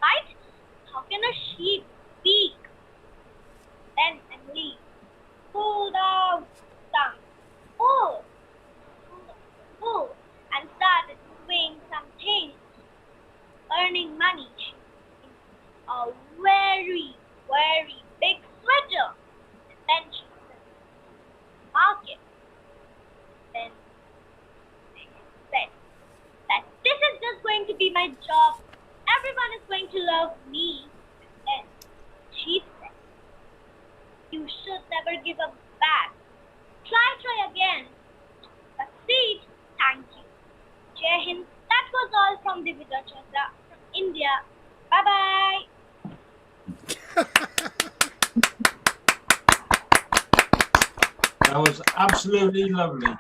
Right? How can a sheep speak?" Then Emily pulled out some wool and started doing some things, earning money. A very, very big sweater. That was absolutely lovely.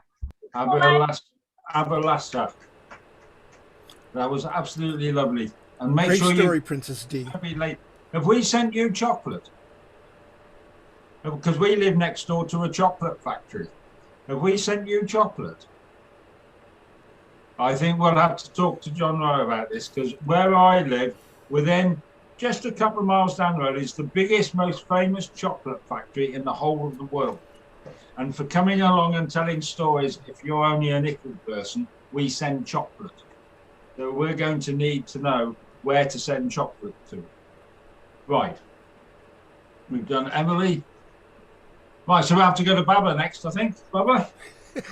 Abalasa. That was absolutely lovely. And make Great sure story, Princess D. Don't be late. Have we sent you chocolate? Because we live next door to a chocolate factory. Have we sent you chocolate? I think we'll have to talk to John Rowe about this, because where I live, within just a couple of miles down the road, is the biggest, most famous chocolate factory in the whole of the world. And for coming along and telling stories, if you're only an ickle person, we send chocolate. So we're going to need to know where to send chocolate to. Right. We've done Emily. Right, so we have to go to Baba next, I think. Baba,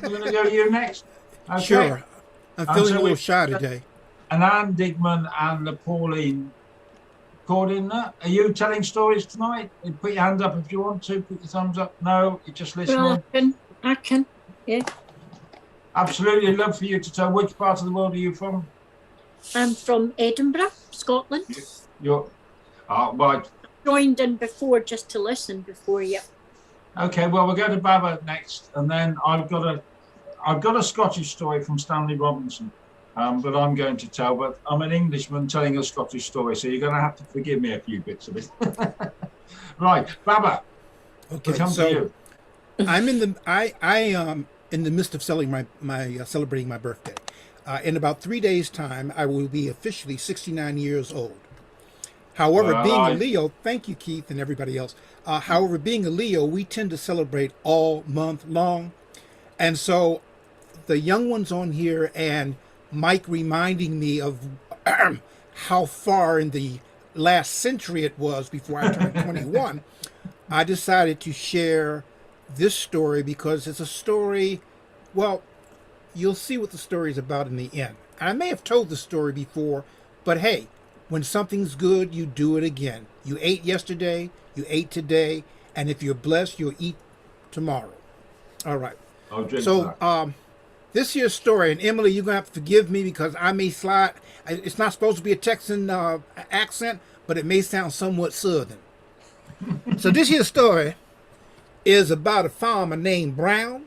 we're going to go to you next. Okay. Sure. I'm feeling a little shy today. And Anne Digman and Pauline Cordin, are you telling stories tonight? Put your hand up if you want to. Put your thumbs up. No, you're just listening. Well, I can. Yeah. Absolutely love for you to tell. Which part of the world are you from? I'm from Edinburgh, Scotland. You're right. Joined in before just to listen before you. Okay, well, we'll go to Baba next, and then I've got a Scottish story from Stanley Robinson, but I'm going to tell. But I'm an Englishman telling a Scottish story, so you're going to have to forgive me a few bits of it. Right, Baba. Okay, come so to you. I'm in the midst of celebrating my birthday. In about 3 days' time, I will be officially 69 years old. However, being a Leo, thank you, Keith, and everybody else. However, being a Leo, we tend to celebrate all month long. And so the young ones on here and Mike reminding me of how far in the last century it was before I turned 21, I decided to share this story because it's a story, well, you'll see what the story is about in the end. I may have told the story before, but hey, when something's good, you do it again. You ate yesterday, you ate today, and if you're blessed, you'll eat tomorrow. All right. So this here's story, and Emily, you're going to have to forgive me because I may slide. It's not supposed to be a Texan accent, but it may sound somewhat southern. So this here story is about a farmer named Brown.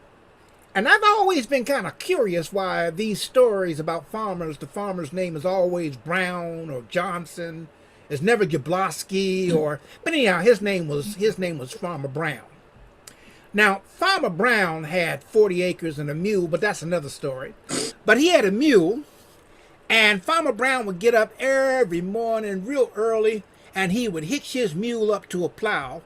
And I've always been kind of curious why these stories about farmers, the farmer's name is always Brown or Johnson. It's never Jablonski but anyhow, his name was Farmer Brown. Now, Farmer Brown had 40 acres and a mule, but that's another story. But he had a mule, and Farmer Brown would get up every morning real early, and he would hitch his mule up to a plow.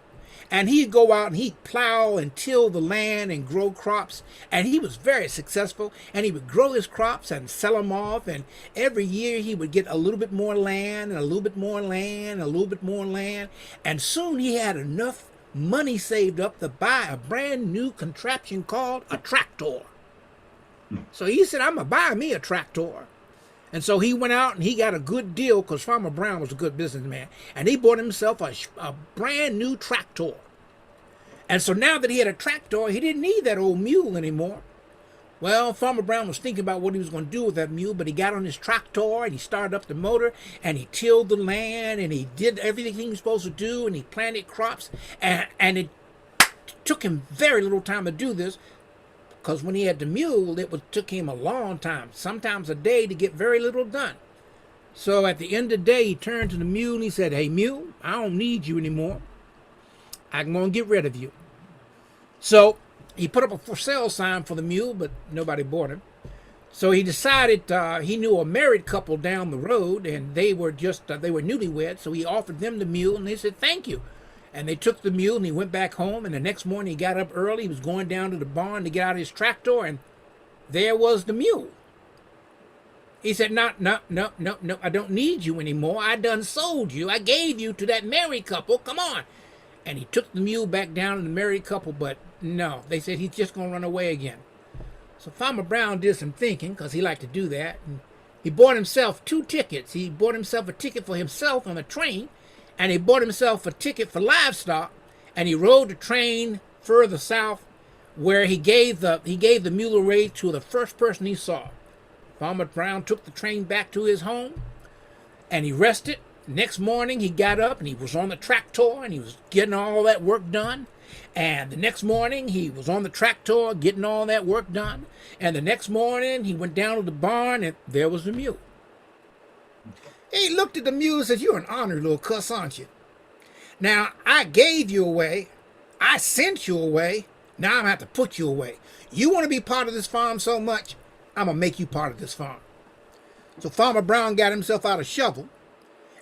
And he'd go out and he'd plow and till the land and grow crops. And he was very successful. And he would grow his crops and sell them off. And every year he would get a little bit more land and a little bit more land and a little bit more land. And soon he had enough money saved up to buy a brand new contraption called a tractor. So he said, I'm going to buy me a tractor. And so he went out and he got a good deal because Farmer Brown was a good businessman. And he bought himself a brand new tractor. And so now that he had a tractor, he didn't need that old mule anymore. Well, Farmer Brown was thinking about what he was going to do with that mule, but he got on his tractor and he started up the motor and he tilled the land and he did everything he was supposed to do and he planted crops. And it took him very little time to do this. Because when he had the mule, took him a long time, sometimes a day, to get very little done. So at the end of the day, he turned to the mule and he said, hey, mule, I don't need you anymore. I'm going to get rid of you. So he put up a for sale sign for the mule, but nobody bought him. So he decided he knew a married couple down the road, and they were newlyweds. So he offered them the mule, and they said, thank you. And they took the mule and he went back home. And the next morning he got up early. He was going down to the barn to get out his tractor. And there was the mule. He said, no, I don't need you anymore. I done sold you. I gave you to that married couple. Come on. And he took the mule back down to the married couple. But no, they said he's just going to run away again. So Farmer Brown did some thinking because he liked to do that. And he bought himself 2 tickets. He bought himself a ticket for himself on a train. And he bought himself a ticket for livestock, and he rode the train further south, where he gave the mule away to the first person he saw. Farmer Brown took the train back to his home, and he rested. Next morning he got up and he was on the tractor and he was getting all that work done. And the next morning, he was on the tractor getting all that work done. And the next morning, he went down to the barn, and there was the mule. He looked at the mule and said, "You're an honored little cuss, aren't you? Now, I gave you away. I sent you away. Now I'm going to have to put you away. You want to be part of this farm so much, I'm going to make you part of this farm." So Farmer Brown got himself out a shovel,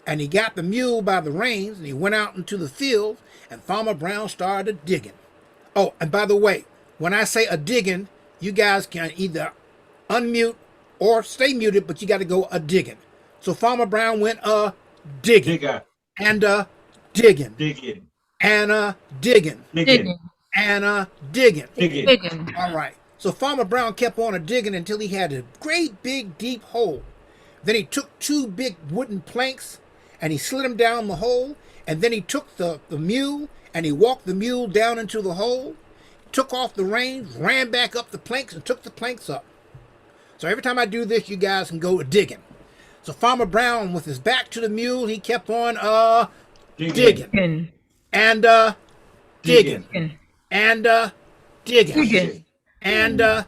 and he got the mule by the reins, and he went out into the field, and Farmer Brown started digging. Oh, and by the way, when I say a digging, you guys can either unmute or stay muted, but you got to go a digging. So Farmer Brown went digging. Digger. And digging. Digging. And digging. Digging. And digging. Digging. Digging. All right. So Farmer Brown kept on digging until he had a great big deep hole. Then he took 2 big wooden planks and he slid them down the hole. And then he took the mule and he walked the mule down into the hole, took off the reins, ran back up the planks and took the planks up. So every time I do this, you guys can go digging. So Farmer Brown, with his back to the mule, he kept on digging. And digging. And digging. And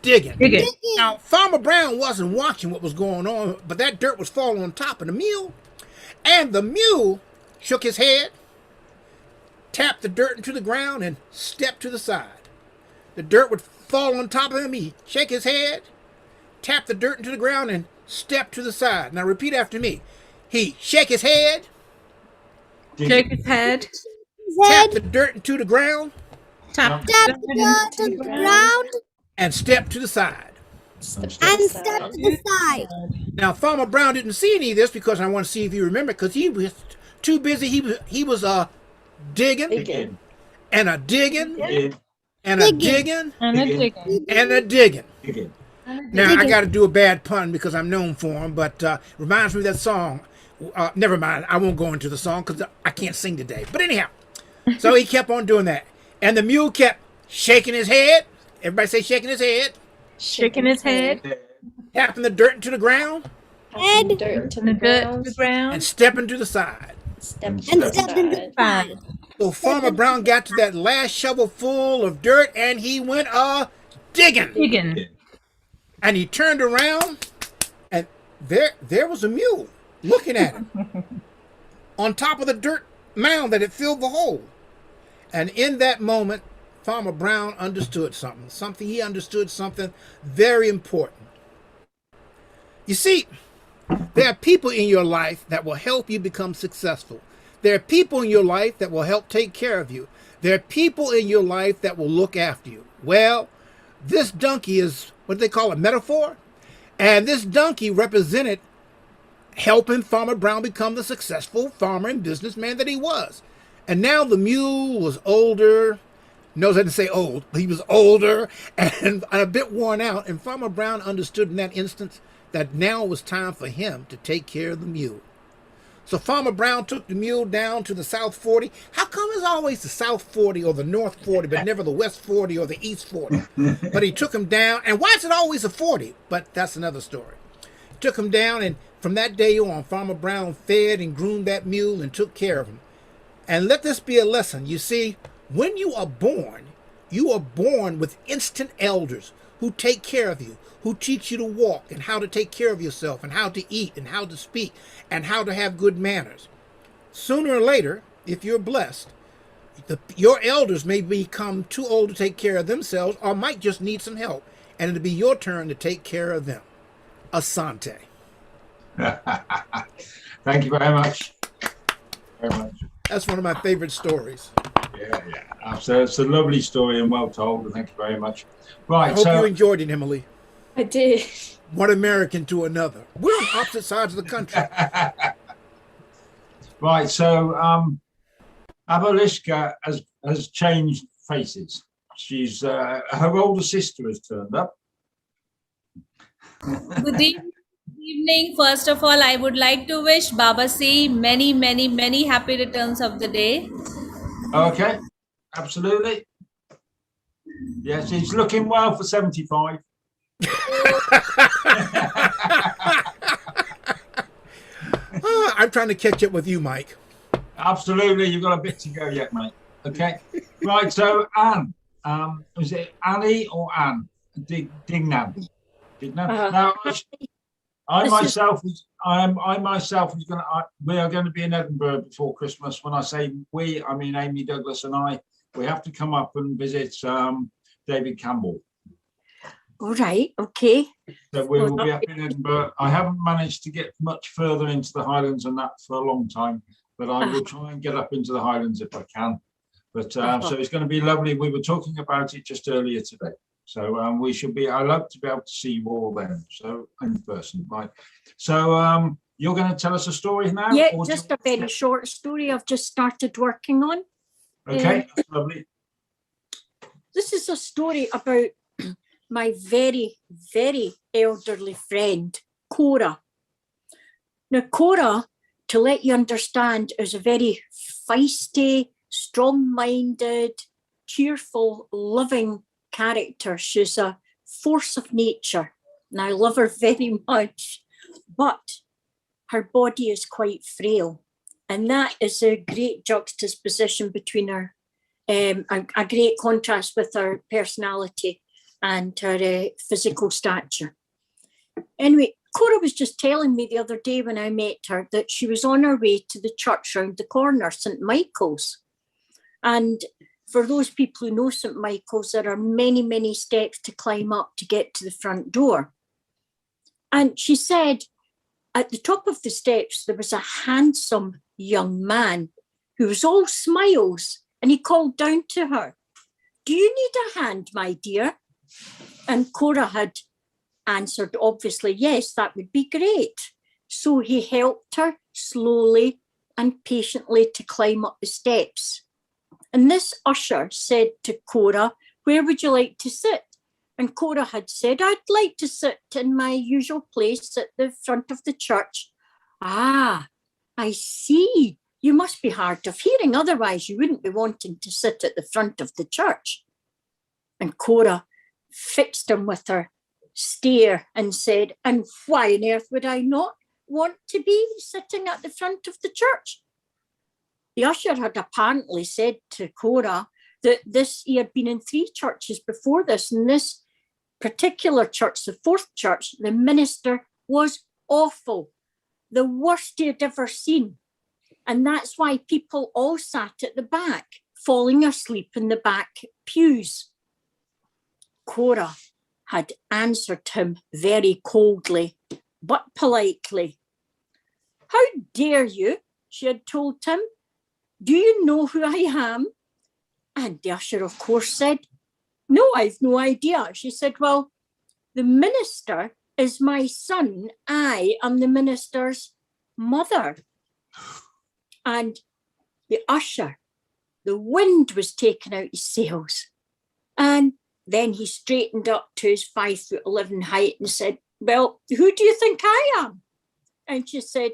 digging. Now, Farmer Brown wasn't watching what was going on, but that dirt was falling on top of the mule. And the mule shook his head, tapped the dirt into the ground, and stepped to the side. The dirt would fall on top of him. He'd shake his head, tap the dirt into the ground, and step to the side. Now repeat after me. He shake his head. Shake his head. Tap the dirt into the ground. Tap the dirt into the ground. And step to the side. Step to the side. Now Farmer Brown didn't see any of this because I want to see if you remember, because he was too busy. He was digging. And a digging. And a digging. And a digging. And a digging. Now, I got to do a bad pun because I'm known for them, but reminds me of that song. Never mind, I won't go into the song because I can't sing today. But anyhow, so he kept on doing that. And the mule kept shaking his head. Everybody say shaking his head. Shaking his head. Tapping the dirt into the ground. And dirt to the ground. And stepping to the side. Stepping to the side. So Farmer Brown got to that last shovel full of dirt and he went digging. Digging. And he turned around, and there was a mule looking at him on top of the dirt mound that had filled the hole. And in that moment, Farmer Brown understood something. He understood something very important. You see, there are people in your life that will help you become successful. There are people in your life that will help take care of you. There are people in your life that will look after you. Well, this donkey is what they call a metaphor. And this donkey represented helping Farmer Brown become the successful farmer and businessman that he was. And now the mule was older. Knows how to say old, but he was older and a bit worn out. And Farmer Brown understood in that instance that now it was time for him to take care of the mule. So Farmer Brown took the mule down to the South 40. How come it's always the South 40 or the North 40, but never the West 40 or the East 40? But he took him down. And why is it always a 40? But that's another story. He took him down, and from that day on, Farmer Brown fed and groomed that mule and took care of him. And let this be a lesson. You see, when you are born with instant elders who take care of you, who teach you to walk and how to take care of yourself and how to eat and how to speak and how to have good manners. Sooner or later, if you're blessed, your elders may become too old to take care of themselves or might just need some help, and it'll be your turn to take care of them. Asante. Thank you very much. Very much. That's one of my favorite stories. Yeah. So it's a lovely story and well told. Thank you very much. Right. I hope you enjoyed it, Emily. I did. One American to another. We're on opposite sides of the country. Right. So Abolishka has changed faces. She's her older sister has turned up. Good evening. First of all, I would like to wish Baba C many, many, many happy returns of the day. Okay, absolutely. Yes, he's looking well for 75. I'm trying to catch up with you, Mike. Absolutely, you've got a bit to go yet, mate. Okay. Right, so Anne, was it Annie or Anne? Dignan. Now, I myself was going to. We are going to be in Edinburgh before Christmas. When I say we, I mean Amy Douglas and I. We have to come up and visit David Campbell. All right. Okay. So we will be up in Edinburgh. I haven't managed to get much further into the Highlands and that for a long time, but I will try and get up into the Highlands if I can. But so it's going to be lovely. We were talking about it just earlier today. So we should be. I'd love to be able to see you all then. So in person, right? So you're going to tell us a story now? Yeah, just a very short story I've just started working on. Okay, lovely. This is a story about my very, very elderly friend, Cora. Now, Cora, to let you understand, is a very feisty, strong-minded, cheerful, loving character. She's a force of nature, and I love her very much. But her body is quite frail, and that is a great juxtaposition between her, a great contrast with her personality and her physical stature. Anyway, Cora was just telling me the other day when I met her that she was on her way to the church round the corner, St. Michael's. And for those people who know St. Michael's, there are many, many steps to climb up to get to the front door. And she said at the top of the steps, there was a handsome young man who was all smiles, and he called down to her, "Do you need a hand, my dear?" And Cora had answered, obviously, yes, that would be great. So he helped her slowly and patiently to climb up the steps. And this usher said to Cora, "Where would you like to sit?" And Cora had said, "I'd like to sit in my usual place at the front of the church." "Ah, I see. You must be hard of hearing, otherwise you wouldn't be wanting to sit at the front of the church." And Cora fixed him with her stare and said, "And why on earth would I not want to be sitting at the front of the church?" The usher had apparently said to Cora that he had been in 3 churches before this, and this particular church, the 4th church, the minister was awful, the worst he had ever seen. And that's why people all sat at the back, falling asleep in the back pews. Cora had answered him very coldly, but politely. "How dare you?" she had told him. "Do you know who I am?" And the usher, of course, said, "No, I've no idea." She said, "Well, the minister is my son. I am the minister's mother." And the usher, the wind was taken out his sails. And then he straightened up to his 5'11" height and said, "Well, who do you think I am?" And she said,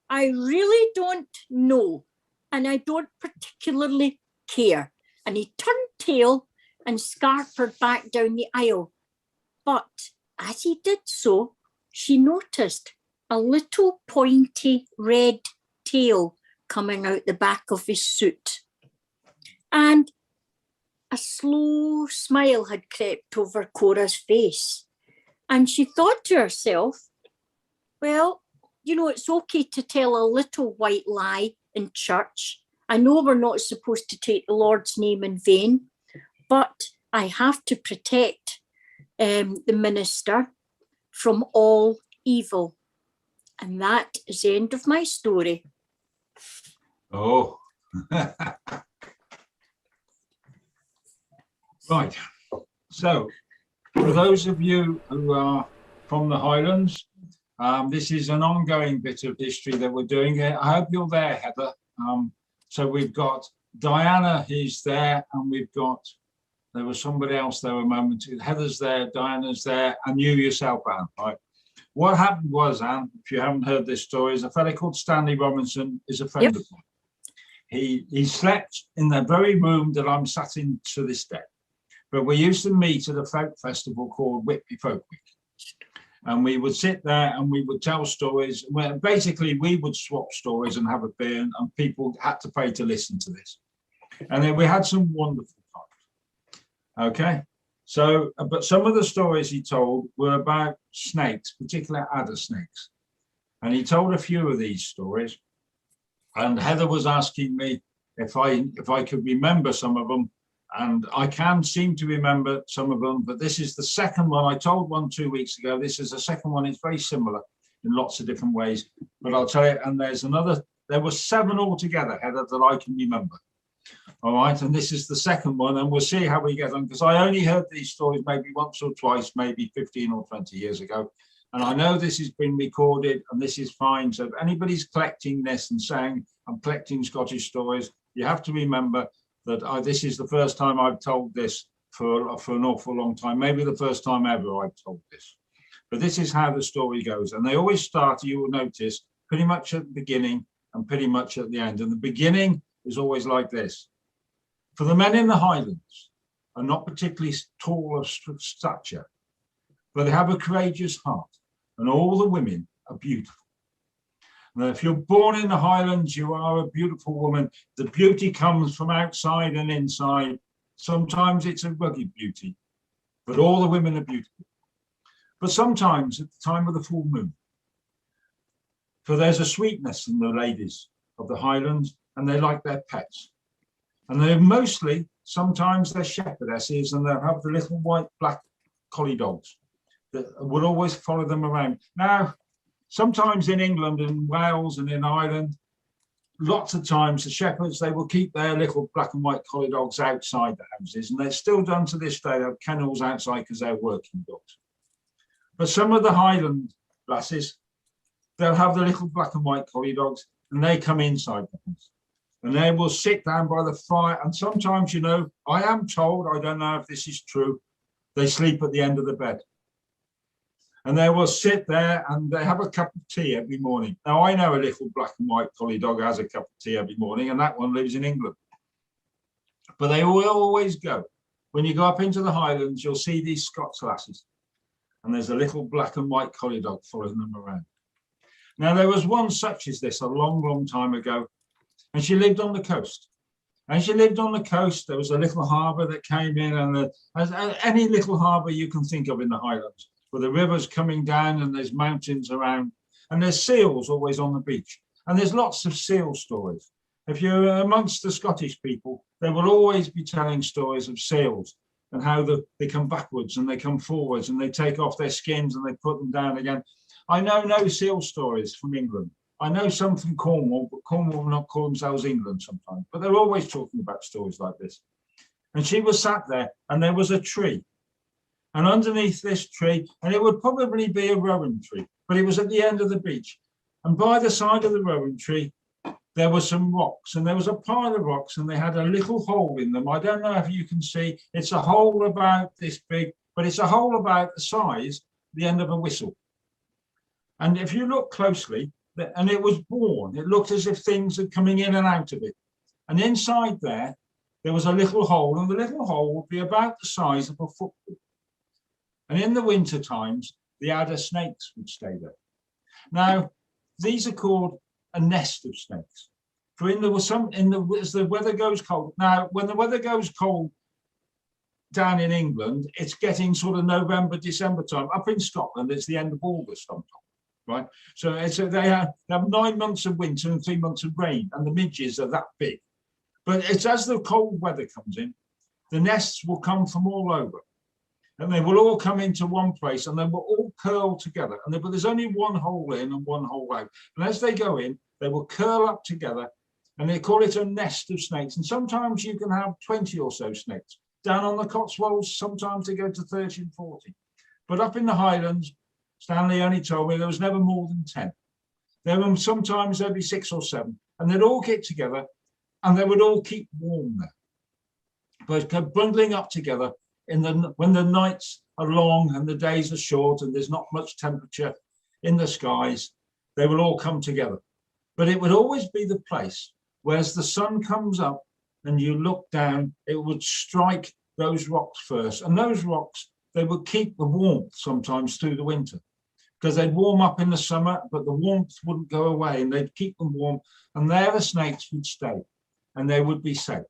"I really don't know, and I don't particularly care." And he turned tail and scarpered back down the aisle. But as he did so, she noticed a little pointy red tail coming out the back of his suit. And a slow smile had crept over Cora's face. And she thought to herself, well, you know, it's okay to tell a little white lie in church. I know we're not supposed to take the Lord's name in vain, but I have to protect the minister from all evil. And that is the end of my story. Oh. Right. So, for those of you who are from the Highlands, this is an ongoing bit of history that we're doing. I hope you're there, Heather. So we've got Diana, who's there, and there was somebody else there a moment ago. Heather's there, Diana's there, and you yourself, Anne, right? What happened was, Anne, if you haven't heard this story, is a fellow called Stanley Robinson is a friend of mine. He slept in the very room that I'm sat in to this day. But we used to meet at a folk festival called Whitby Folk Week. And we would sit there and we would tell stories. Well, basically, we would swap stories and have a beer, and people had to pay to listen to this. And then we had some wonderful times. Okay. So, but some of the stories he told were about snakes, particularly adder snakes. And he told a few of these stories. And Heather was asking me if I could remember some of them. And I can seem to remember some of them, but this is the second one. I told one 2 weeks ago. This is the second one. It's very similar in lots of different ways. But I'll tell you, and there were 7 altogether, Heather, that I can remember. All right, and this is the second one, and we'll see how we get on, because I only heard these stories maybe once or twice, maybe 15 or 20 years ago. And I know this has been recorded, and this is fine. So if anybody's collecting this and saying, I'm collecting Scottish stories, you have to remember that this is the first time I've told this for an awful long time, maybe the first time ever I've told this. But this is how the story goes. And they always start, you will notice, pretty much at the beginning and pretty much at the end. And the beginning is always like this. For the men in the Highlands are not particularly tall of stature, but they have a courageous heart, and all the women are beautiful. Now, if you're born in the Highlands, you are a beautiful woman. The beauty comes from outside and inside. Sometimes it's a rugged beauty, but all the women are beautiful. But sometimes at the time of the full moon, for there's a sweetness in the ladies of the Highlands, and they like their pets. And they're mostly, sometimes they're shepherdesses, and they'll have the little white, black collie dogs that will always follow them around. Now, sometimes in England and Wales and in Ireland, lots of times the shepherds, they will keep their little black and white collie dogs outside the houses, and they're still done to this day. They have kennels outside because they're working dogs. But some of the Highland lasses, they'll have the little black and white collie dogs, and they come inside the house. And they will sit down by the fire. And sometimes, you know, I am told, I don't know if this is true, they sleep at the end of the bed. And they will sit there and they have a cup of tea every morning. Now, I know a little black and white collie dog has a cup of tea every morning, and that one lives in England. But they will always go. When you go up into the Highlands, you'll see these Scots lasses. And there's a little black and white collie dog following them around. Now, there was one such as this a long, long time ago. And she lived on the coast. And she lived on the coast. There was a little harbour that came in, and any little harbour you can think of in the Highlands, where the river's coming down and there's mountains around, and there's seals always on the beach. And there's lots of seal stories. If you're amongst the Scottish people, they will always be telling stories of seals and how they come backwards and they come forwards and they take off their skins and they put them down again. I know no seal stories from England. I know some from Cornwall, but Cornwall will not call themselves England sometimes. But they're always talking about stories like this. And she was sat there, and there was a tree. And underneath this tree, and it would probably be a rowan tree, but it was at the end of the beach. And by the side of the rowan tree, there were some rocks, and there was a pile of rocks, and they had a little hole in them. I don't know if you can see. It's a hole about this big, but it's a hole about the size, the end of a whistle. And if you look closely, and it was worn, it looked as if things are coming in and out of it. And inside there was a little hole, and the little hole would be about the size of a football. And in the winter times, the adder snakes would stay there. Now, these are called a nest of snakes. For as the weather goes cold. Now, when the weather goes cold down in England, it's getting sort of November, December time. Up in Scotland, it's the end of August sometimes. Right, so they have 9 months of winter and 3 months of rain, and the midges are that big. But it's as the cold weather comes in, the nests will come from all over, and they will all come into one place, and they will all curl together. But there's only one hole in and one hole out. And as they go in, they will curl up together, and they call it a nest of snakes. And sometimes you can have 20 or so snakes. Down on the Cotswolds, sometimes they go to 30 and 40. But up in the Highlands, Stanley only told me there was never more than 10. There were sometimes there'd be 6 or 7, and they'd all get together, and they would all keep warm there. But bundling up together when the nights are long and the days are short and there's not much temperature in the skies, they will all come together. But it would always be the place where as the sun comes up and you look down, it would strike those rocks first, and those rocks, they would keep the warmth sometimes through the winter, because they'd warm up in the summer, but the warmth wouldn't go away, and they'd keep them warm, and there the snakes would stay, and they would be safe.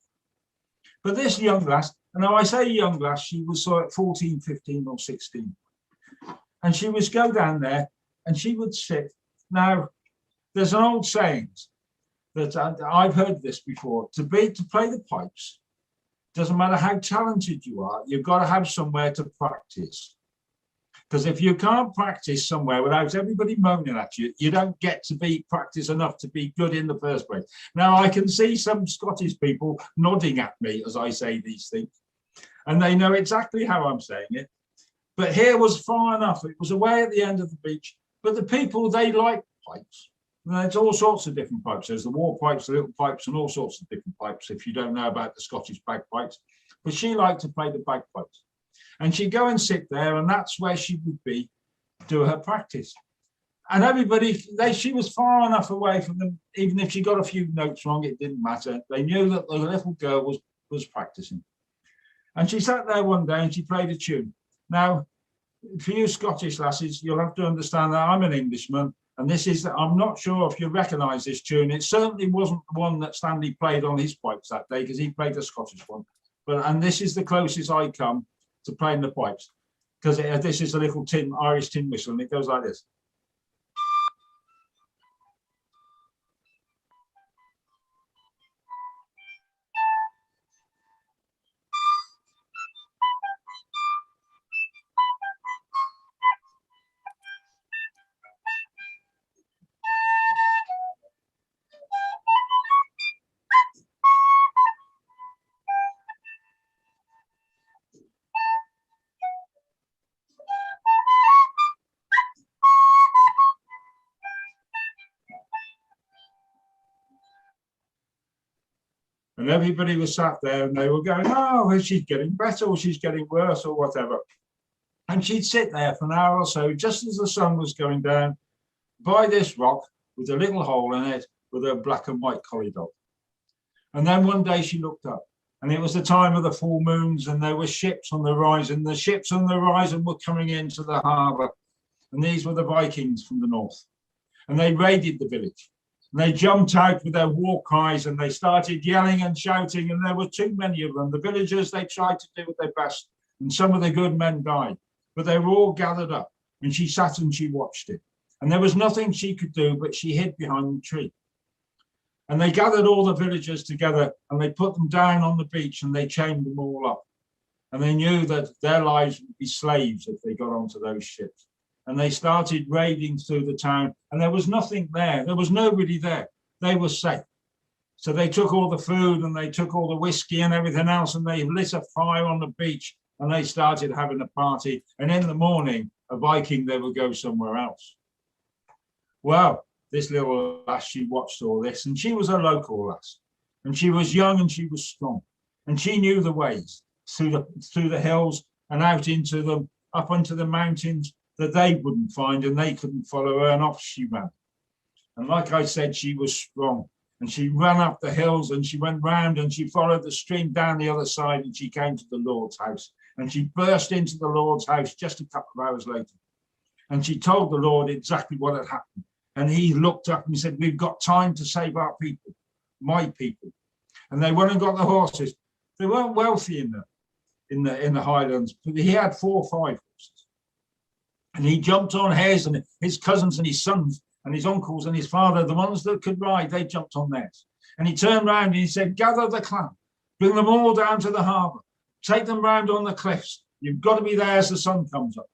But this young lass, and now I say young lass, she was like 14, 15 or 16. And she would go down there and she would sit. Now, there's an old saying that I've heard this before, to play the pipes, doesn't matter how talented you are, you've got to have somewhere to practice. Because if you can't practice somewhere without everybody moaning at you, you don't get to be practice enough to be good in the first place. Now, I can see some Scottish people nodding at me as I say these things, and they know exactly how I'm saying it. But here was far enough. It was away at the end of the beach. But the people, they like pipes. And there's all sorts of different pipes. There's the war pipes, the little pipes, and all sorts of different pipes, if you don't know about the Scottish bagpipes. But she liked to play the bagpipes. And she'd go and sit there, and that's where she would be, do her practice. And everybody, she was far enough away from them, even if she got a few notes wrong, it didn't matter. They knew that the little girl was practicing. And she sat there one day and she played a tune. Now, for you Scottish lasses, you'll have to understand that I'm an Englishman, and this is, I'm not sure if you recognise this tune. It certainly wasn't the one that Stanley played on his pipes that day, because he played a Scottish one. And this is the closest I come to playing the pipes, because this is a little Irish tin whistle, and it goes like this. And everybody was sat there and they were going, oh, she's getting better, or she's getting worse, or whatever. And she'd sit there for an hour or so, just as the sun was going down, by this rock with a little hole in it with a black and white collie dog. And then one day she looked up, and it was the time of the full moons, and there were ships on the horizon. The ships on the horizon were coming into the harbour, and these were the Vikings from the north. And they raided the village. And they jumped out with their war cries, and they started yelling and shouting, and there were too many of them. The villagers, they tried to do their best, and some of the good men died, but they were all gathered up, and she sat and she watched it. And there was nothing she could do, but she hid behind the tree. And they gathered all the villagers together, and they put them down on the beach, and they chained them all up. And they knew that their lives would be slaves if they got onto those ships. And they started raiding through the town, and there was nothing there. There was nobody there. They were safe. So they took all the food, and they took all the whiskey and everything else, and they lit a fire on the beach, and they started having a party. And in the morning, a Viking, they would go somewhere else. Well, this little lass, she watched all this, and she was a local lass, and she was young and she was strong, and she knew the ways through the hills and out into them, up into the mountains, that they wouldn't find, and they couldn't follow her, and off she ran. And like I said, she was strong, and she ran up the hills, and she went round, and she followed the stream down the other side, and she came to the Lord's house, and she burst into the Lord's house just a couple of hours later. And she told the Lord exactly what had happened. And he looked up and he said, we've got time to save our people, my people. And they went and got the horses. They weren't wealthy in the Highlands, but he had 4 or 5 horses. And he jumped on hares, and his cousins and his sons and his uncles and his father, the ones that could ride, they jumped on theirs. And he turned round and he said, gather the clan, bring them all down to the harbour, take them round on the cliffs. You've got to be there as the sun comes up.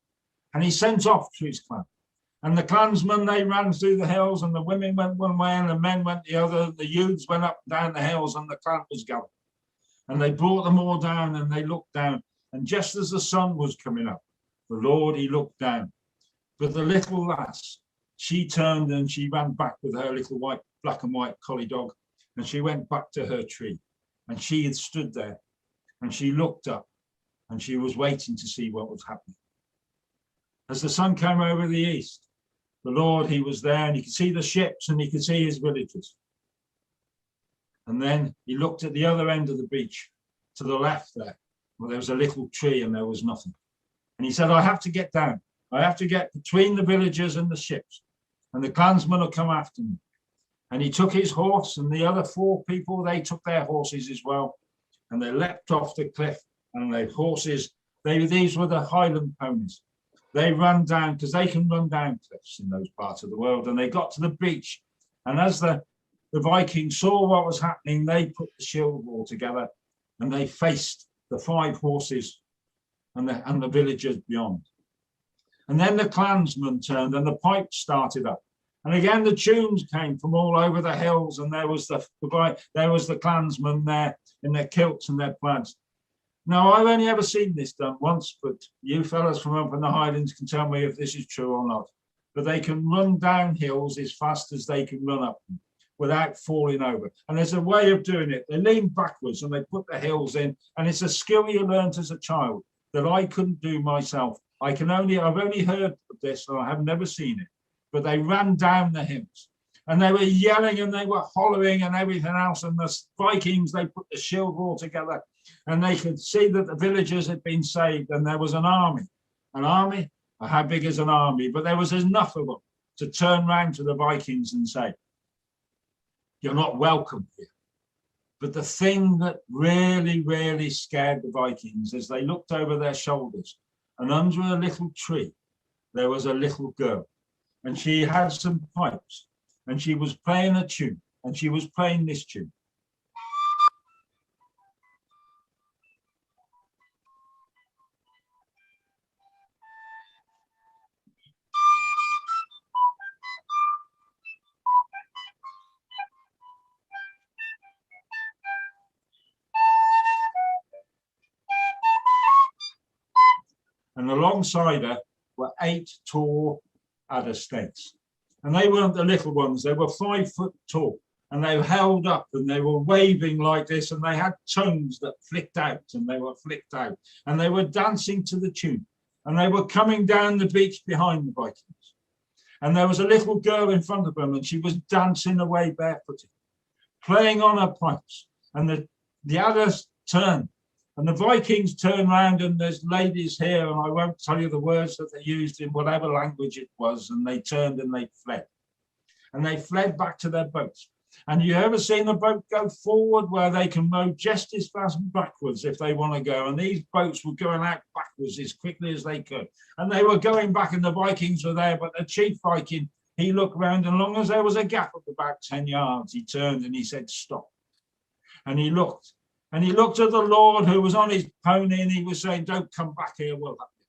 And he sent off to his clan. And the clansmen, they ran through the hills, and the women went one way and the men went the other. The youths went up and down the hills, and the clan was gathered. And they brought them all down, and they looked down. And just as the sun was coming up, the Lord, he looked down. But the little lass, she turned and she ran back with her little black and white collie dog, and she went back to her tree. And she had stood there, and she looked up, and she was waiting to see what was happening. As the sun came over the east, the Lord, he was there, and he could see the ships, and he could see his villagers. And then he looked at the other end of the beach, to the left there, where there was a little tree and there was nothing. And he said, I have to get down. I have to get between the villagers and the ships, and the clansmen will come after me. And he took his horse, and the other 4 people, they took their horses as well. and they leapt off the cliff, and the horses, these were the Highland ponies. They run down, because they can run down cliffs in those parts of the world, and they got to the beach. And as the Vikings saw what was happening, they put the shield wall together, and they faced the 5 horses and the villagers beyond. And then the clansmen turned, and the pipes started up. And again, the tunes came from all over the hills, and there was the clansmen there in their kilts and their plaids. Now, I've only ever seen this done once, but you fellas from up in the Highlands can tell me if this is true or not. But they can run down hills as fast as they can run up them without falling over. And there's a way of doing it. They lean backwards and they put the hills in, and it's a skill you learnt as a child that I couldn't do myself. I've only heard of this, and I have never seen it. But they ran down the hills, and they were yelling and they were hollering and everything else. And the Vikings, they put the shield wall together, and they could see that the villagers had been saved, and there was an army. An army? How big is an army? But there was enough of them to turn round to the Vikings and say, "You're not welcome here." But the thing that really, really scared the Vikings is they looked over their shoulders, and under a little tree, there was a little girl. And she had some pipes, and she was playing a tune, and she was playing this tune. And alongside her were 8 tall adder snakes. And they weren't the little ones, they were 5 foot tall, and they were held up and they were waving like this, and they had tongues that flicked out, and they were flicked out, and they were dancing to the tune, and they were coming down the beach behind the Vikings. And there was a little girl in front of them, and she was dancing away barefooted, playing on her pipes, and the adders turned. And the Vikings turned round, and there's ladies here, and I won't tell you the words that they used in whatever language it was, and they turned and they fled. And they fled back to their boats. And you ever seen a boat go forward where they can row just as fast backwards if they want to go? And these boats were going out backwards as quickly as they could. And they were going back, and the Vikings were there, but the chief Viking, he looked round, and as long as there was a gap of about 10 yards, he turned and he said, "Stop." And he looked. And he looked at the Lord who was on his pony, and he was saying, "Don't come back here, we'll have you."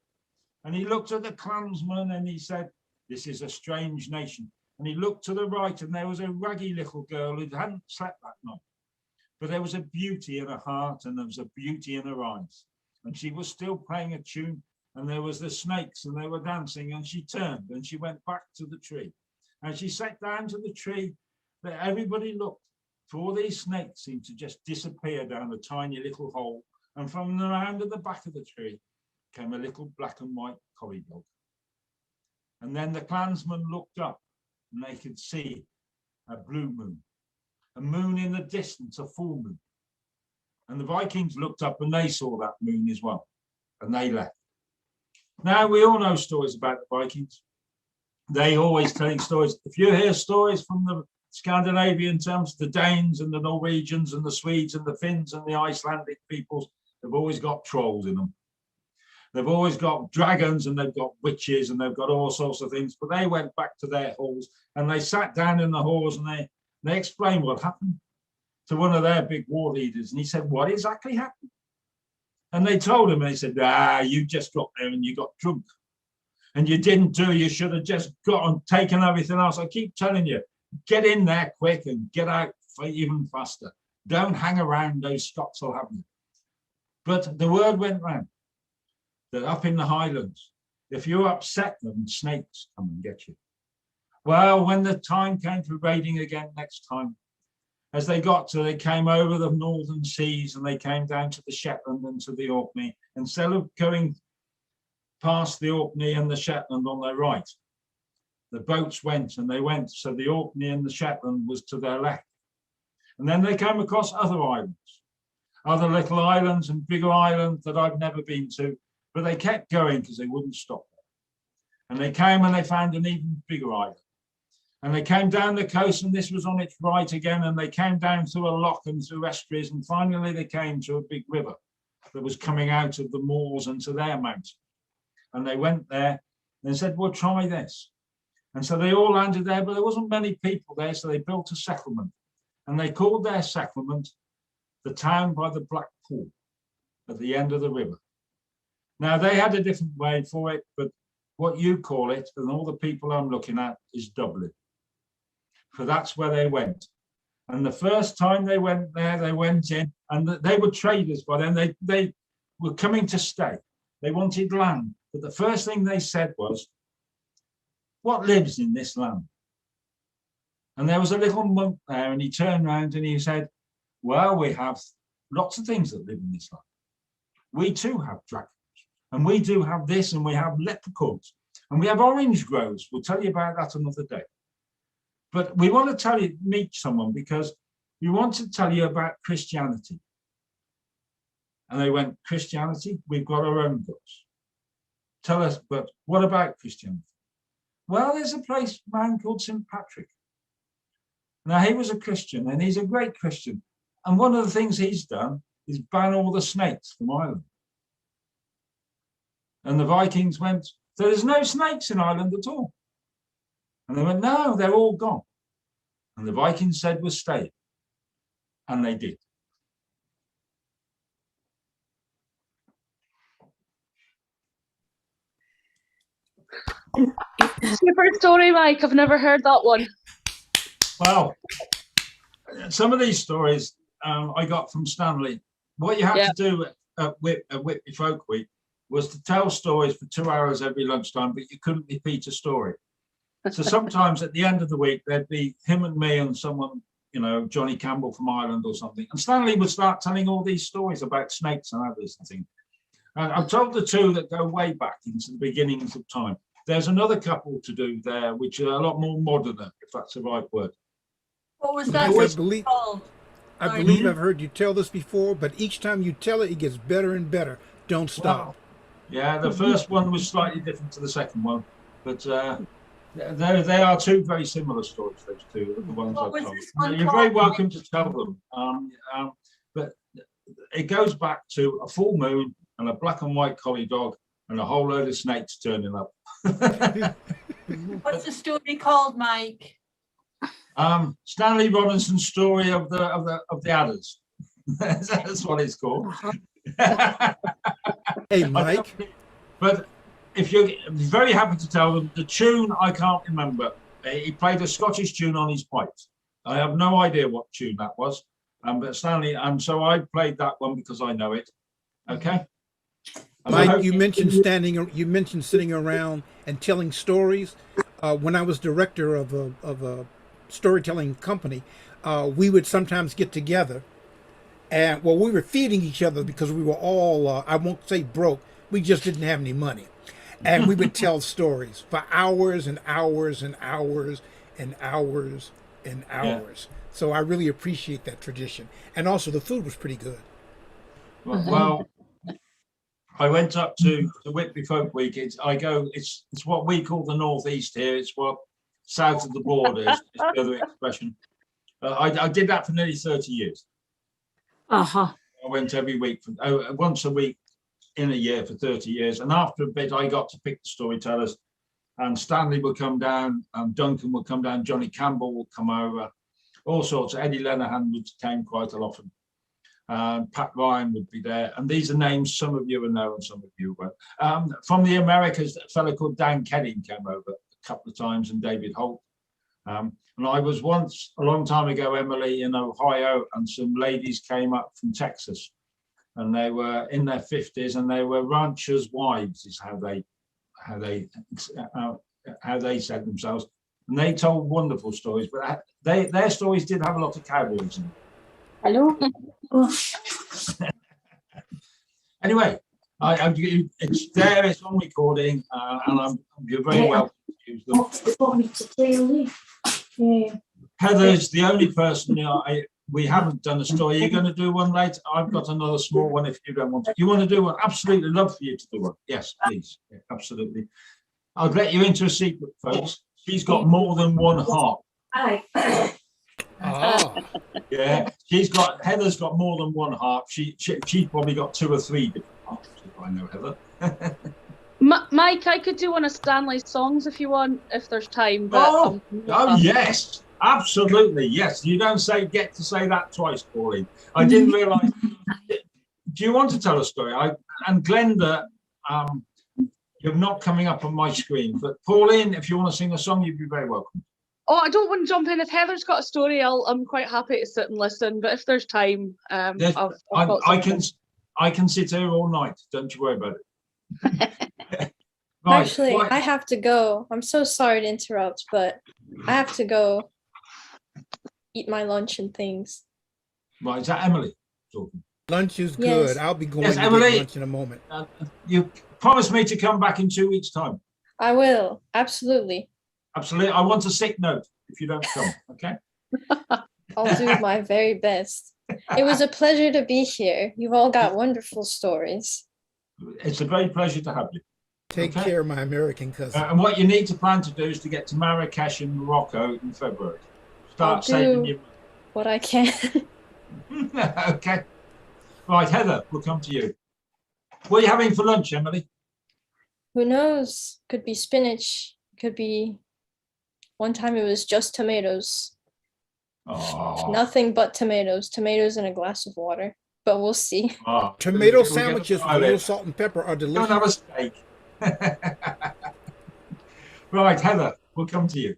And he looked at the clansman and he said, "This is a strange nation." And he looked to the right, and there was a raggy little girl who hadn't slept that night. But there was a beauty in her heart, and there was a beauty in her eyes. And she was still playing a tune, and there was the snakes, and they were dancing, and she turned and she went back to the tree. And she sat down to the tree, that everybody looked. For all these snakes seemed to just disappear down a tiny little hole, and from the round at the back of the tree came a little black and white collie dog. And then the clansmen looked up, and they could see a blue moon, a moon in the distance, a full moon. And the Vikings looked up, and they saw that moon as well, and they left. Now, we all know stories about the Vikings. They always telling stories. If you hear stories from the Scandinavian terms, the Danes and the Norwegians and the Swedes and the Finns and the Icelandic peoples, they've always got trolls in them. They've always got dragons, and they've got witches, and they've got all sorts of things. But they went back to their halls, and they sat down in the halls, and they explained what happened to one of their big war leaders. And he said, "What exactly happened?" And they told him, and they said, "You just got there and you got drunk. And you didn't you should have just got and taken everything else. I keep telling you, get in there quick and get out even faster. Don't hang around, those Scots will have you." But the word went round that up in the Highlands, if you upset them, snakes come and get you. Well, when the time came for raiding again next time, as they came over the northern seas, and they came down to the Shetland and to the Orkney. Instead of going past the Orkney and the Shetland on their right, the boats went, and they went, so the Orkney and the Shetland was to their left. And then they came across other islands, other little islands and bigger islands that I've never been to, but they kept going because they wouldn't stop there. And they came and they found an even bigger island. And they came down the coast, and this was on its right again, and they came down through a loch and through estuaries, and finally they came to a big river that was coming out of the moors into their mountain. And they went there and said, well, try this. And so they all landed there, but there wasn't many people there, so they built a settlement. And they called their settlement the Town by the Black Pool at the end of the river. Now, they had a different way for it, but what you call it, and all the people I'm looking at, is Dublin. For that's where they went. And the first time they went there, they went in, and they were traders by then. They were coming to stay. They wanted land. But the first thing they said was, what lives in this land? And there was a little monk there, and he turned around and he said, well, we have lots of things that live in this land. We too have dragons, and we do have this, and we have leprechauns, and we have orange groves. We'll tell you about that another day. But we want to meet someone because we want to tell you about Christianity. And they went, Christianity? We've got our own gods. Tell us, but what about Christianity? Well, there's a man called St. Patrick. Now, he was a Christian, and he's a great Christian. And one of the things he's done is ban all the snakes from Ireland. And the Vikings went, so there's no snakes in Ireland at all. And they went, no, they're all gone. And the Vikings said, we're staying. And they did. Super story, Mike. I've never heard that one. Well, some of these stories I got from Stanley. What you had to do at Whitby Folk Week was to tell stories for 2 hours every lunchtime, but you couldn't repeat a story. So sometimes at the end of the week, there'd be him and me and someone, you know, Johnny Campbell from Ireland or something. And Stanley would start telling all these stories about snakes and others and things. And I've told the two that go way back into the beginnings of time. There's another couple to do there, which are a lot more modern, if that's the right word. What was that called? I believe I've heard you tell this before, but each time you tell it, it gets better and better. Don't stop. Wow. Yeah, the first one was slightly different to the second one, but they are two very similar stories, those two, the ones I've told. You're very welcome to tell them. But it goes back to a full moon and a black and white collie dog and a whole load of snakes turning up. What's the story called, Mike? Stanley Robinson's story of the adders. That's what it's called. Hey, Mike. But if you're very happy to tell them, the tune I can't remember. He played a Scottish tune on his pipes. I have no idea what tune that was. But Stanley, and so I played that one because I know it. Okay. Mike, you mentioned sitting around and telling stories. When I was director of a storytelling company, we would sometimes get together, and we were feeding each other because we were all I won't say broke. We just didn't have any money, and we would tell stories for hours and hours and hours and hours and hours. Yeah. So I really appreciate that tradition, and also the food was pretty good. Well, I went up to the Whitby Folk Week. It's what we call the Northeast here. It's what south of the border is the other expression. I did that for nearly 30 years. I went every week, once a week in a year for 30 years. And after a bit, I got to pick the storytellers. And Stanley would come down, and Duncan would come down, Johnny Campbell would come over, all sorts. Eddie Lenahan came quite a lot. Pat Ryan would be there. And these are names some of you will know and some of you won't. From the Americas, a fellow called Dan Kenning came over a couple of times, and David Holt. And I was once, a long time ago, Emily, in Ohio, and some ladies came up from Texas, and they were in their 50s, and they were ranchers' wives, is how they said themselves. And they told wonderful stories, but their stories did have a lot of cowboys in them. Hello. Anyway, it's there. It's on recording, and you're very welcome to use them. Heather's the only person we haven't done a story. You're going to do one later. I've got another small one if you don't want to. You want to do one? Absolutely, love for you to do one. Yes, please. Yeah, absolutely. I'll let you into a secret, folks. she's got more than one harp. Aye. Oh, Yeah, Heather's got more than one harp. She's probably got 2 or 3 different harps, if I know Heather. Mike, I could do one of Stanley's songs if you want, if there's time. But Yes, absolutely, yes. You don't get to say that twice, Pauline. I didn't realise. Do you want to tell a story? And Glenda, you're not coming up on my screen, but Pauline, if you want to sing a song, you'd be very welcome. Oh, I don't want to jump in. If Heather's got a story, I'm quite happy to sit and listen. But if there's time, I can sit here all night. Don't you worry about it. Right, actually, I have to go. I'm so sorry to interrupt, but I have to go eat my lunch and things. Right, is that Emily talking? Lunch is good. Yes. I'll be going Yes, to Emily, get lunch in a moment. You promised me to come back in 2 weeks' time. I will. Absolutely. Absolutely. I want a sick note if you don't come, okay? I'll do my very best. It was a pleasure to be here. You've all got wonderful stories. It's a great pleasure to have you. Take care, my American cousin. And what you need to plan to do is to get to Marrakesh in Morocco in February. Start saving your money. What I can. Okay. Right, Heather, we'll come to you. What are you having for lunch, Emily? Who knows? Could be spinach. Could be. One time it was just tomatoes. Oh. Nothing but tomatoes. Tomatoes and a glass of water. But we'll see. Oh, tomato sandwiches with a little salt and pepper are delicious. Don't have a steak. Right, Heather, we'll come to you.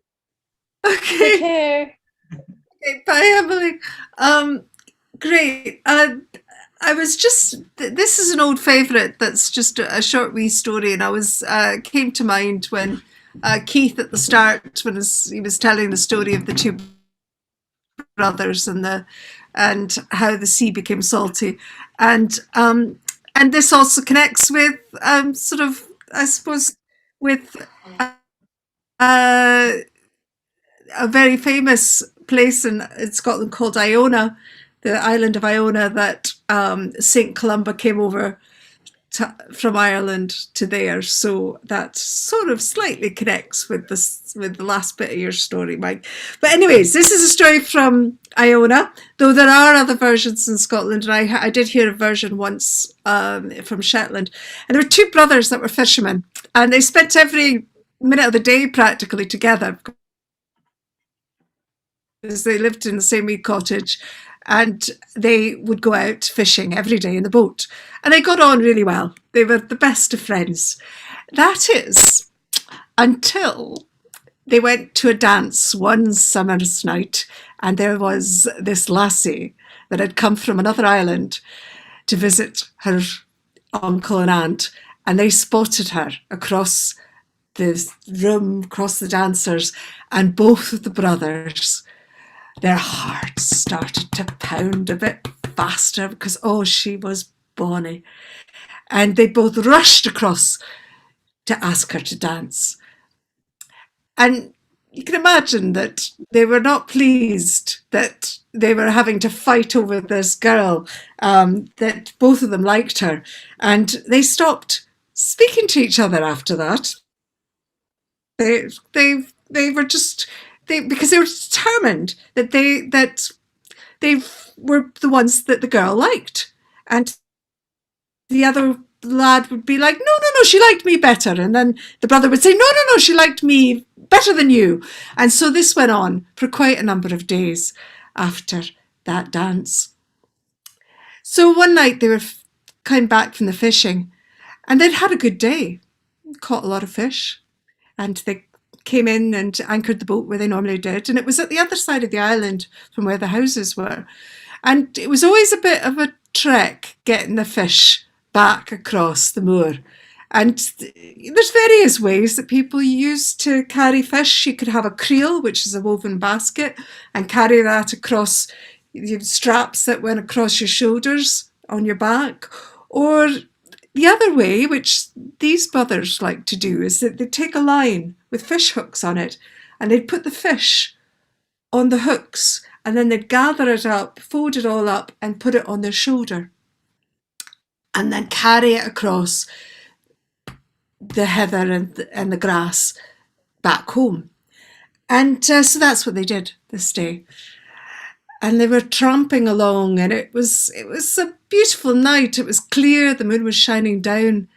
Okay. Take care. Okay, bye, Emily. Great. I was just, this is an old favourite that's just a short wee story, and I was came to mind when Keith at the start, when he was telling the story of the 2 brothers and how the sea became salty, and this also connects with sort of, I suppose, with a very famous place in Scotland called Iona, the island of Iona, that St. Columba came over from Ireland to there. So that sort of slightly connects with the last bit of your story, Mike. But anyways, this is a story from Iona, though there are other versions in Scotland, and I did hear a version once from Shetland. And there were 2 brothers that were fishermen, and they spent every minute of the day practically together, because they lived in the same wee cottage, and they would go out fishing every day in the boat, and they got on really well. They were the best of friends. That is, until they went to a dance one summer's night, and there was this lassie that had come from another island to visit her uncle and aunt, and they spotted her across the room, across the dancers, and both of the brothers, their hearts started to pound a bit faster because, oh, she was bonny. And they both rushed across to ask her to dance. And you can imagine that they were not pleased that they were having to fight over this girl, that both of them liked her. And they stopped speaking to each other after that. They were just, because they were determined that they were the ones that the girl liked. And the other lad would be like, no, she liked me better. And then the brother would say, no, she liked me better than you. And so this went on for quite a number of days after that dance. So one night they came back from the fishing, and they'd had a good day, caught a lot of fish, and they came in and anchored the boat where they normally did. And it was at the other side of the island from where the houses were. And it was always a bit of a trek getting the fish back across the moor. And there's various ways that people use to carry fish. You could have a creel, which is a woven basket, and carry that across, straps that went across your shoulders on your back. Or the other way, which these brothers like to do, is that they take a line with fish hooks on it, and they'd put the fish on the hooks, and then they'd gather it up, fold it all up, and put it on their shoulder, and then carry it across the heather and the grass back home. And so that's what they did this day. And they were tramping along, and it was a beautiful night. It was clear, the moon was shining down,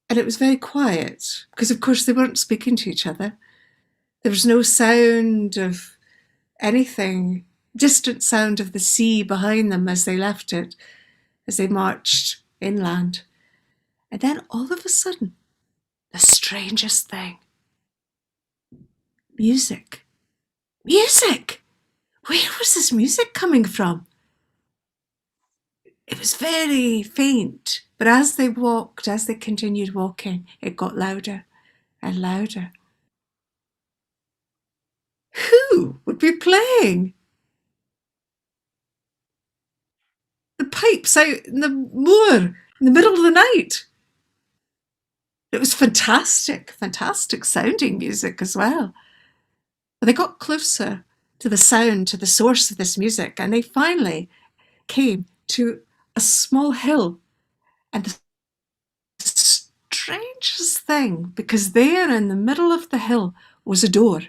and it was very quiet because, of course, they weren't speaking to each other. There was no sound of anything, distant sound of the sea behind them as they left it, as they marched inland. And then all of a sudden, the strangest thing. Music. Music! Where was this music coming from? It was very faint, but as they walked, as they continued walking, it got louder and louder. Who would be playing? The pipes out in the moor in the middle of the night. It was fantastic, fantastic sounding music as well. But they got closer to the sound, to the source of this music, and they finally came to a small hill. And the strangest thing, because there in the middle of the hill was a door,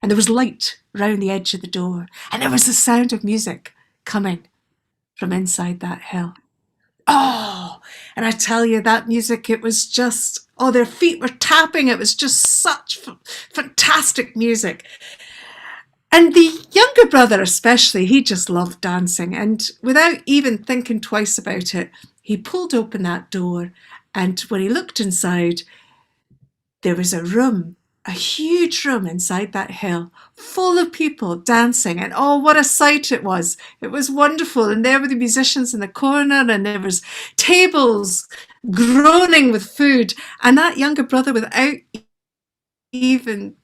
and there was light round the edge of the door, and there was the sound of music coming from inside that hill. Oh, and I tell you, that music, it was just, oh, their feet were tapping. It was just such fantastic music. And the younger brother especially, he just loved dancing. And without even thinking twice about it, he pulled open that door. And when he looked inside, there was a room, a huge room inside that hill, full of people dancing. And oh, what a sight it was. It was wonderful. And there were the musicians in the corner, and there was tables groaning with food. And that younger brother, without even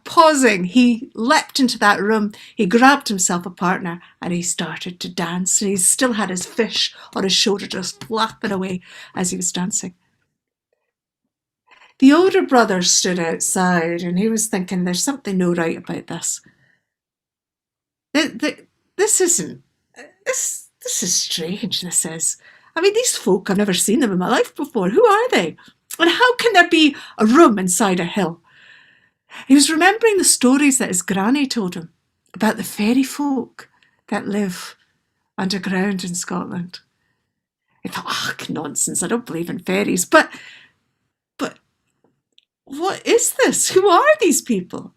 pausing, he leapt into that room, he grabbed himself a partner, and he started to dance. And he still had his fish on his shoulder, just flapping away as he was dancing. The older brother stood outside, and he was thinking, there's something no right about this. This is strange, this is. I mean, these folk, I've never seen them in my life before. Who are they? And how can there be a room inside a hill? He was remembering the stories that his granny told him about the fairy folk that live underground in Scotland. He thought, nonsense, I don't believe in fairies. But what is this? Who are these people?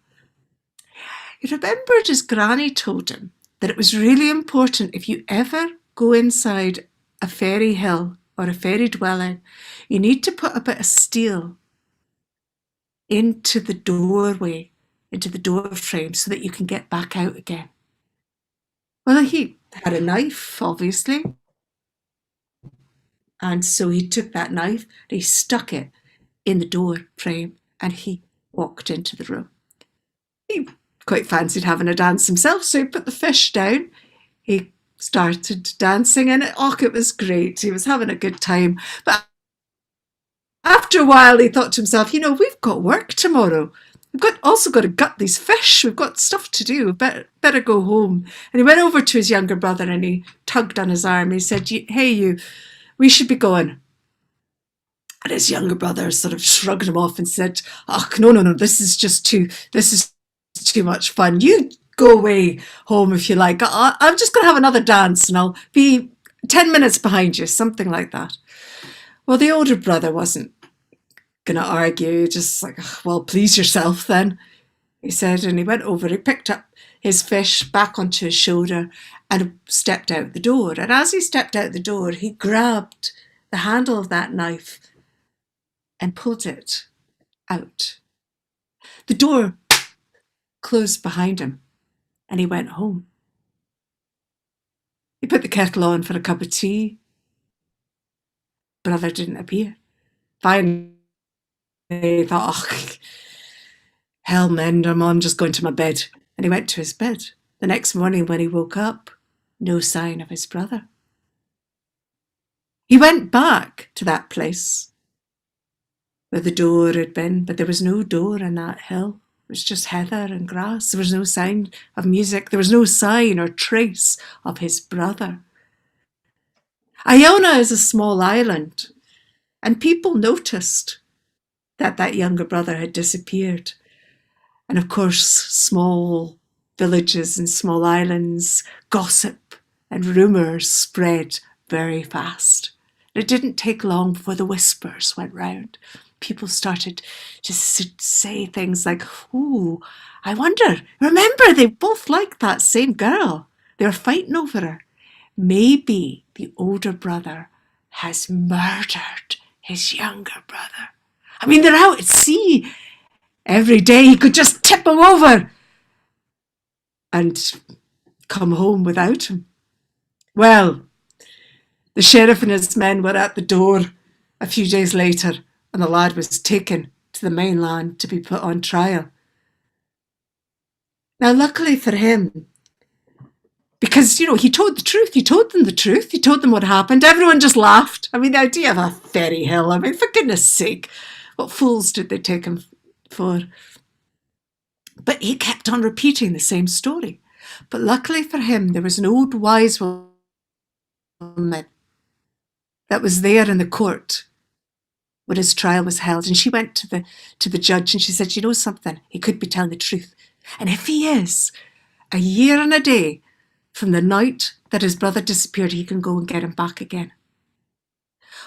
He remembered his granny told him that it was really important, if you ever go inside a fairy hill or a fairy dwelling, you need to put a bit of steel into the doorway, into the door frame, so that you can get back out again. Well, he had a knife, obviously. And so he took that knife and he stuck it in the door frame, and he walked into the room. He quite fancied having a dance himself, so he put the fish down. He started dancing, and it was great. He was having a good time. But after a while, he thought to himself, we've got work tomorrow. We've also got to gut these fish. We've got stuff to do. Better go home. And he went over to his younger brother and he tugged on his arm. He said, hey, you, we should be going. And his younger brother sort of shrugged him off and said, oh, no, this is too much fun. You go away home if you like. I'm just going to have another dance and I'll be 10 minutes behind you, something like that. Well, the older brother wasn't going to argue, just like, well, please yourself then, he said. And he went over, he picked up his fish back onto his shoulder and stepped out the door. And as he stepped out the door, he grabbed the handle of that knife and pulled it out. The door closed behind him and he went home. He put the kettle on for a cup of tea. Brother didn't appear. Finally, he thought, hell mend him, I'm just going to my bed. And he went to his bed. The next morning when he woke up, no sign of his brother. He went back to that place where the door had been, but there was no door in that hill. It was just heather and grass. There was no sign of music. There was no sign or trace of his brother. Iona is a small island, and people noticed that that younger brother had disappeared. And of course, small villages and small islands, gossip and rumours spread very fast. It didn't take long before the whispers went round. People started to say things like, "Ooh, I wonder, remember they both liked that same girl. They were fighting over her. Maybe the older brother has murdered his younger brother. I mean, they're out at sea. Every day he could just tip him over and come home without him." Well, the sheriff and his men were at the door a few days later, and the lad was taken to the mainland to be put on trial. Now, luckily for him, because, you know, he told the truth, he told them the truth, he told them what happened, everyone just laughed. I mean, the idea of a fairy hill, I mean, for goodness sake, what fools did they take him for? But he kept on repeating the same story. But luckily for him, there was an old wise woman that was there in the court when his trial was held, and she went to the judge and she said, "You know something, he could be telling the truth. And if he is, a year and a day from the night that his brother disappeared, he can go and get him back again."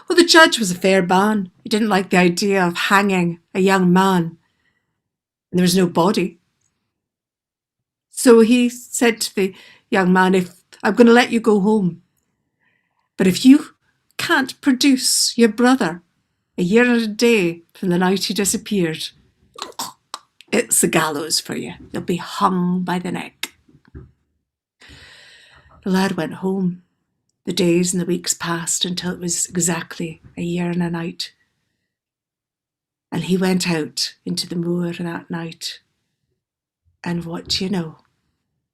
Well, the judge was a fair man. He didn't like the idea of hanging a young man, and there was no body. So he said to the young man, "If I'm going to let you go home, but if you can't produce your brother a year and a day from the night he disappeared, it's the gallows for you. You'll be hung by the neck." The lad went home. The days and the weeks passed until it was exactly a year and a night. And he went out into the moor that night. And what do you know?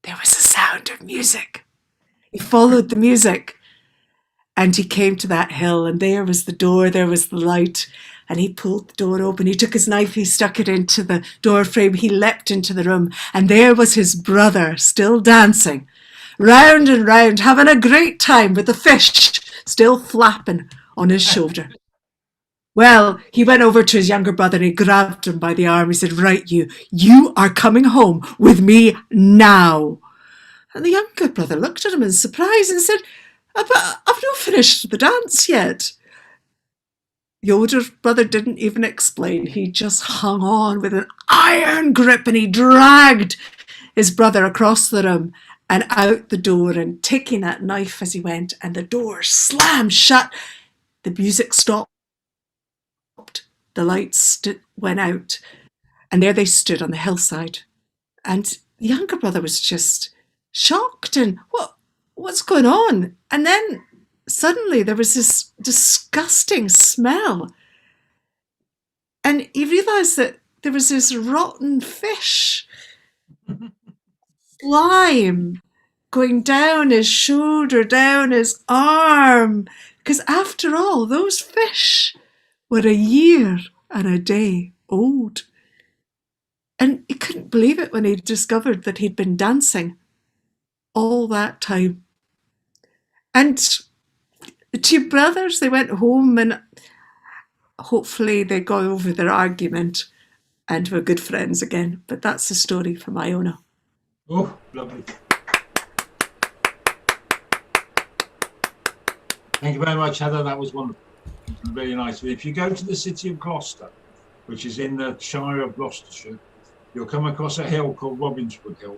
There was a sound of music. He followed the music. And he came to that hill, and there was the door, there was the light, and he pulled the door open. He took his knife, he stuck it into the door frame, he leapt into the room, and there was his brother still dancing, round and round, having a great time with the fish still flapping on his shoulder. Well, he went over to his younger brother and he grabbed him by the arm. He said, "Right, you are coming home with me now." And the younger brother looked at him in surprise and said, "But I've not finished the dance yet." The older brother didn't even explain. He just hung on with an iron grip, and he dragged his brother across the room and out the door, and taking that knife as he went, and the door slammed shut. The music stopped. The lights went out, and there they stood on the hillside. And the younger brother was just shocked and, what's going on? And then suddenly there was this disgusting smell. And he realised that there was this rotten fish, slime going down his shoulder, down his arm. Because after all, those fish were a year and a day old. And he couldn't believe it when he discovered that he'd been dancing all that time. And the two brothers, they went home, and hopefully they got over their argument and were good friends again. But that's the story from Iona. Oh, lovely. Thank you very much, Heather. That was wonderful. Really nice. If you go to the city of Gloucester, which is in the Shire of Gloucestershire, you'll come across a hill called Robinswood Hill.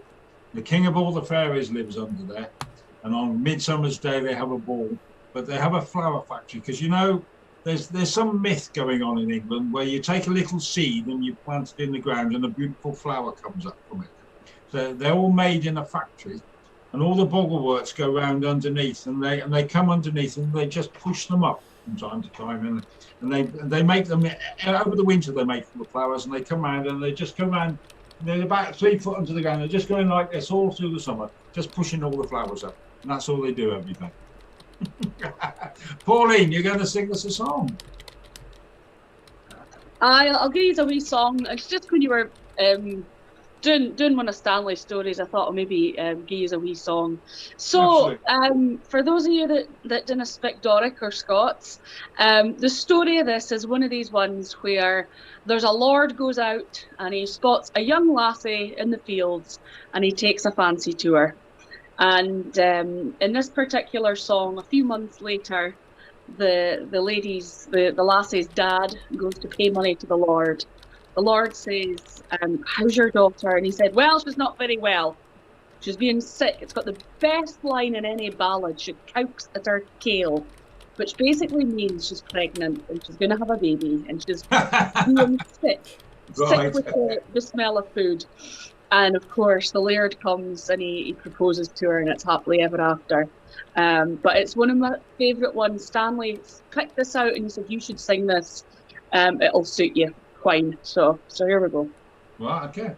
The king of all the fairies lives under there, and on Midsummer's Day they have a ball. But they have a flower factory, because you know there's some myth going on in England where you take a little seed and you plant it in the ground and a beautiful flower comes up from it. So they're all made in a factory, and all the boggleworts go round underneath, and they come underneath and they just push them up from time to time, and they make them over the winter. They make the flowers, and they come round and they just go round. They're about 3 foot under the ground. They're just going like this all through the summer, just pushing all the flowers up, and that's all they do every day. Pauline, you're going to sing us a song. I'll give you a wee song. It's just when you were doing one of Stanley's stories, I thought I'll maybe give you a wee song. So for those of you that didn't speak Doric or Scots, the story of this is one of these ones where there's a lord goes out and he spots a young lassie in the fields and he takes a fancy to her. And in this particular song, a few months later, the lassie's dad goes to pay money to the lord. The lord says, how's your daughter? And he said, well, she's not very well. She's being sick. It's got the best line in any ballad. She cowks at her kale, which basically means she's pregnant and she's going to have a baby and she's being sick. Sick with the smell of food. And of course, the laird comes and he proposes to her and it's happily ever after. But it's one of my favourite ones. Stanley picked this out and he said, you should sing this. It'll suit you. Quine. So here we go. Well, okay.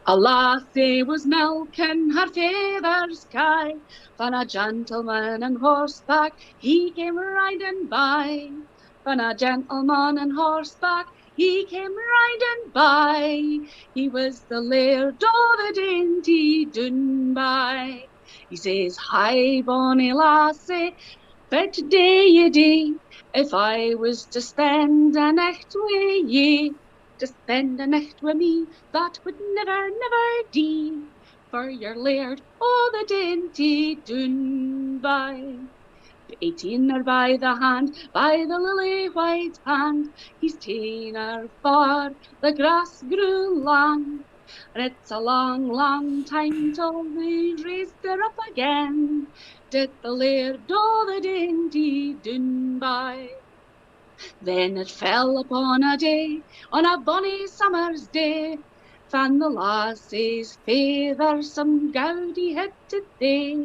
A lassie was milking her father's kye, when a gentleman on horseback he came riding by. When a gentleman on horseback he came riding by, he was the laird o' the dainty Dunby. He says, hi bonny lassie, bet day ye day, if I was to spend a night wi' ye, to spend a night wi' me, that would never, never dee, for your laird o' the dainty Dunby. 18 her by the hand, by the lily white hand, he's ta'en her for the grass grew land. And it's a long, long time till they raised her up again, did the laird o' the dainty Dunby. Then it fell upon a day, on a bonny summer's day, fan the lassie's father some gowdy had to pay,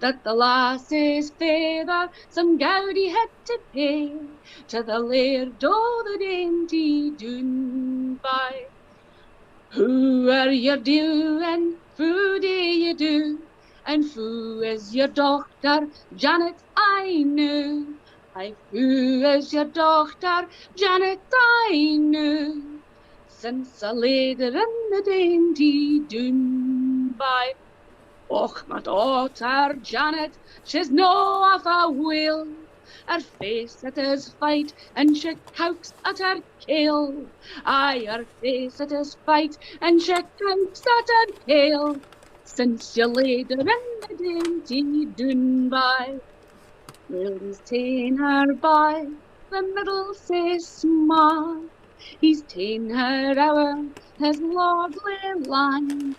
that the lassie's father some gowdy had to pay, to the laird o' the dainty Dunby. Who are you doing, who do you do, and who is your daughter, Janet, I knew. Aye, who is your daughter, Janet, I knew, since I laid her in the dainty Dunby. Och, my daughter, Janet, she's no of a will, her face it is fight, and she cowks at her kale. Aye, her face it is fight, and she cowks at her kale, since you laid her in the dainty Dunby. Well, he's ta'en her by the middle sae small, he's ta'en her ower his lordly land,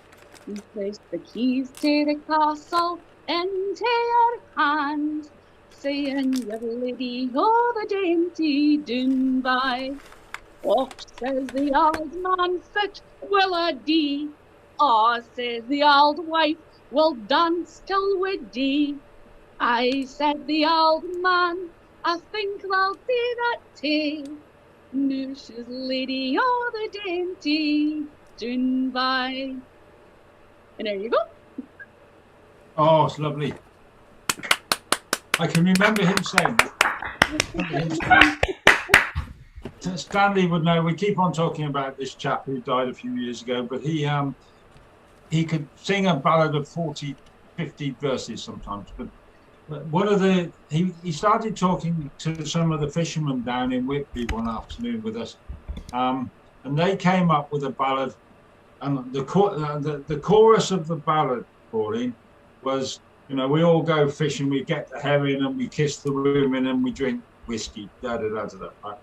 he placed the keys to the castle into her hand, saying, your lady o' the dainty Dunby. Och, says the old man, fit will a dee, oh, says the old wife, we'll dance till we dee. I said the old man, I think they'll see that tea. Now she's lady o' the dainty Dunby. And there you go. Oh, it's lovely. I can remember him saying that. Stanley would know. We keep on talking about this chap who died a few years ago, but he could sing a ballad of 40, 50 verses sometimes. But one of he started talking to some of the fishermen down in Whitby one afternoon with us, and they came up with a ballad, and the chorus of the ballad, Pauline, was, you know, we all go fishing, we get the herring and we kiss the women and we drink whiskey, da da da da da.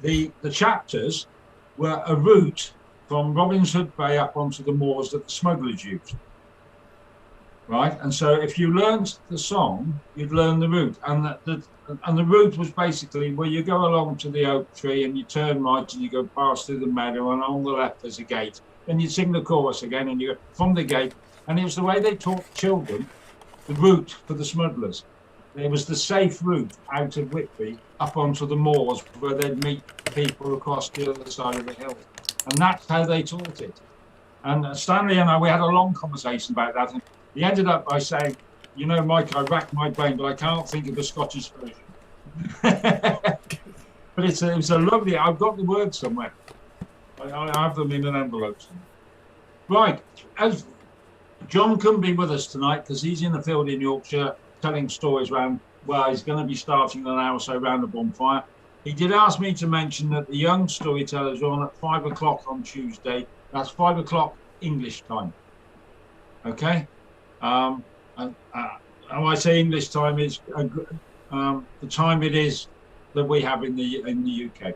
The chapters were a route from Robin's Hood Bay up onto the moors that the smugglers used. Right, and so if you learned the song, you'd learn the route, and the route was basically where you go along to the oak tree and you turn right and you go past through the meadow, and on the left there's a gate. Then you sing the chorus again and you go from the gate, and it was the way they taught children the route for the smugglers. It was the safe route out of Whitby up onto the moors where they'd meet people across the other side of the hill, and that's how they taught it. And Stanley and I, we had a long conversation about that. And he ended up by saying, you know, Mike, I racked my brain, but I can't think of a Scottish version. But it's a lovely, I've got the words somewhere. I have them in an envelope. Right, as John couldn't be with us tonight because he's in the field in Yorkshire telling stories around. Well, he's going to be starting an hour or so around the bonfire. He did ask me to mention that the young storytellers are on at 5 o'clock on Tuesday. That's 5 o'clock English time. Okay, and I say English time is the time it is that we have in the UK.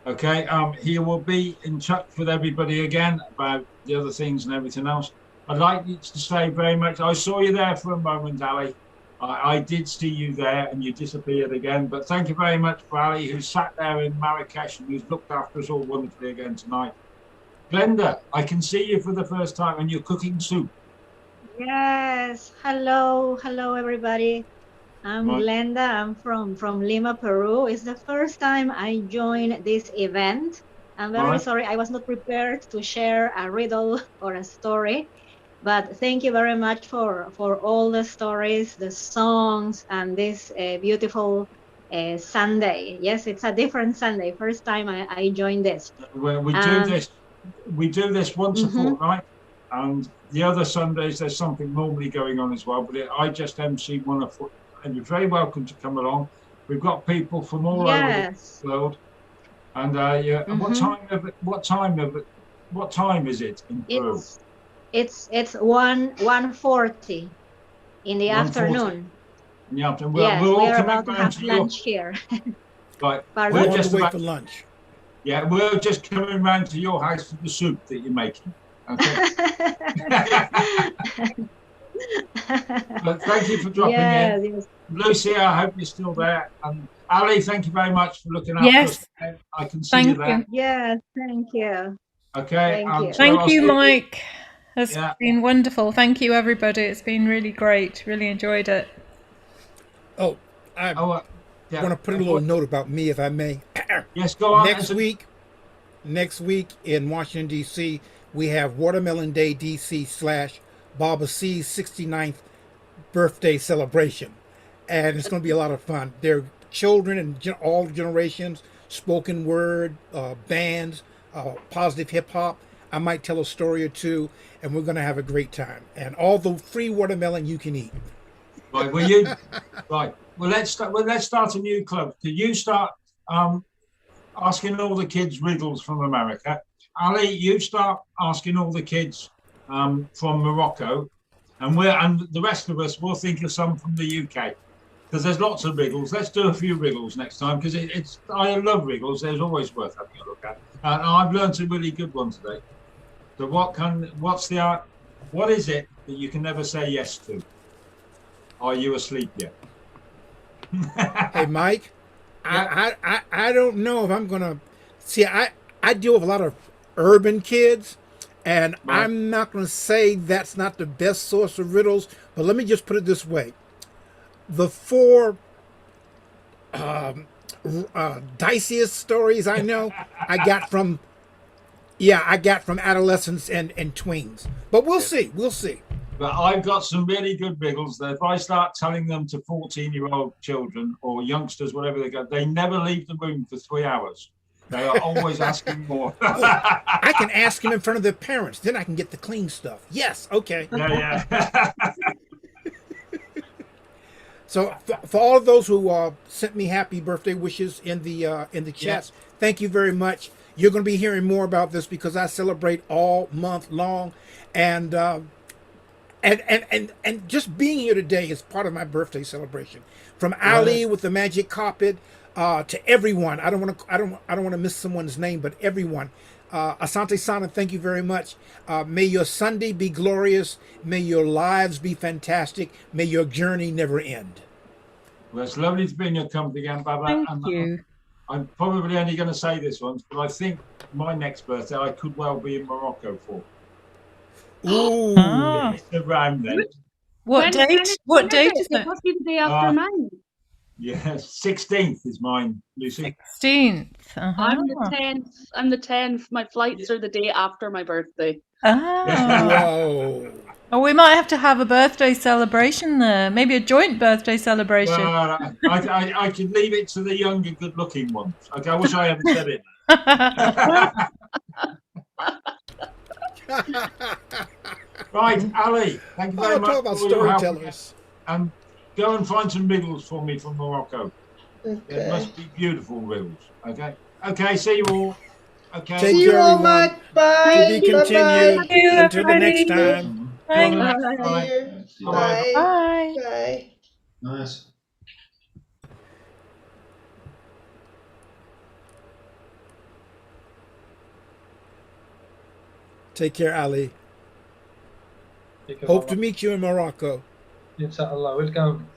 Okay, he will be in touch with everybody again about the other things and everything else. I'd like you to say very much. I saw you there for a moment, Ali. I did see you there, and you disappeared again. But thank you very much for Ali, who sat there in Marrakesh and who's looked after us all wonderfully again tonight. Glenda, I can see you for the first time, and you're cooking soup. Yes. Hello, everybody. I'm Glenda. I'm from Lima, Peru. It's the first time I joined this event. I'm very sorry I was not prepared to share a riddle or a story, but thank you very much for all the stories, the songs, and this beautiful Sunday. Yes, it's a different Sunday. First time I joined this. Well, we do this once a fortnight, and the other Sundays there's something normally going on as well. But I just MC one a foot. And you're very welcome to come along. We've got people from all over the world. And what time is it in Peru? It's 1:40 in the afternoon. In the afternoon. Yes, we're all we're coming about to have lunch here. Right. Pardon? We're just about for lunch. Yeah, we're just coming round to your house for the soup that you're making. Okay. But thank you for dropping in. Yes. Lucy, I hope you're still there. And Ali, thank you very much for looking after us. I can see you there. Yes, thank you. Okay. Thank you, Mike. It's been wonderful. Thank you, everybody. It's been really great. Really enjoyed it. Oh, I want to put a little note about me, if I may. Yes, go on. Next week in Washington, D.C., we have Watermelon Day D.C. / Baba C's 69th birthday celebration. And it's going to be a lot of fun. There are children and all generations, spoken word, bands, positive hip hop. I might tell a story or two, and we're going to have a great time. And all the free watermelon you can eat. Right, will you? Right. Well, let's start a new club. Could you start asking all the kids riddles from America? Ali, you start asking all the kids from Morocco, and the rest of us will think of some from the UK, because there's lots of riddles. Let's do a few riddles next time, because I love riddles. There's always worth having a look at. And I've learned a really good one today. So what is it that you can never say yes to? Are you asleep yet? Hey, Mike, I don't know if I'm gonna see. I deal with a lot of urban kids, and I'm not going to say that's not the best source of riddles, but let me just put it this way. The 4 diciest stories I know, I got from adolescents and tweens. But we'll see. But I've got some really good riddles that if I start telling them to 14-year-old children or youngsters, whatever they never leave the room for 3 hours. They are always asking more. I can ask them in front of their parents. Then I can get the clean stuff. Yes. Okay. Yeah. So for all of those who sent me happy birthday wishes in the chats, thank you very much. You're going to be hearing more about this because I celebrate all month long, and just being here today is part of my birthday celebration. From Ali with the magic carpet. To everyone, I don't want to miss someone's name, but everyone. Asante Sana, thank you very much. May your Sunday be glorious. May your lives be fantastic. May your journey never end. Well, it's lovely to be in your company again, Baba. Thank you. I'm probably only going to say this once, but I think my next birthday I could well be in Morocco for. Ooh, it's around then. What date is it? It must be the day after mine. Yes, 16th is mine, Lucy. 16th. I'm the 10th. I'm the 10th. My flights are the day after my birthday. Whoa. Oh, we might have to have a birthday celebration there. Maybe a joint birthday celebration. Well, I could leave it to the younger, good-looking ones. Okay, I wish I hadn't said it. Right, Ali, thank you very Oh, much talk about for your help. storytellers. And go and find some riddles for me from Morocco. Okay. They must be beautiful riddles. Okay. Okay, see you all. Okay. Take See you care, all, everyone. Mike. Bye. To be continued. Thank you, Until the next everybody. time. Till the Bye. next time. Bye-bye. Bye. Bye. Bye. Nice. Take care, Ali. Take care, Hope to Mama. meet you in Morocco. Inshallah, welcome.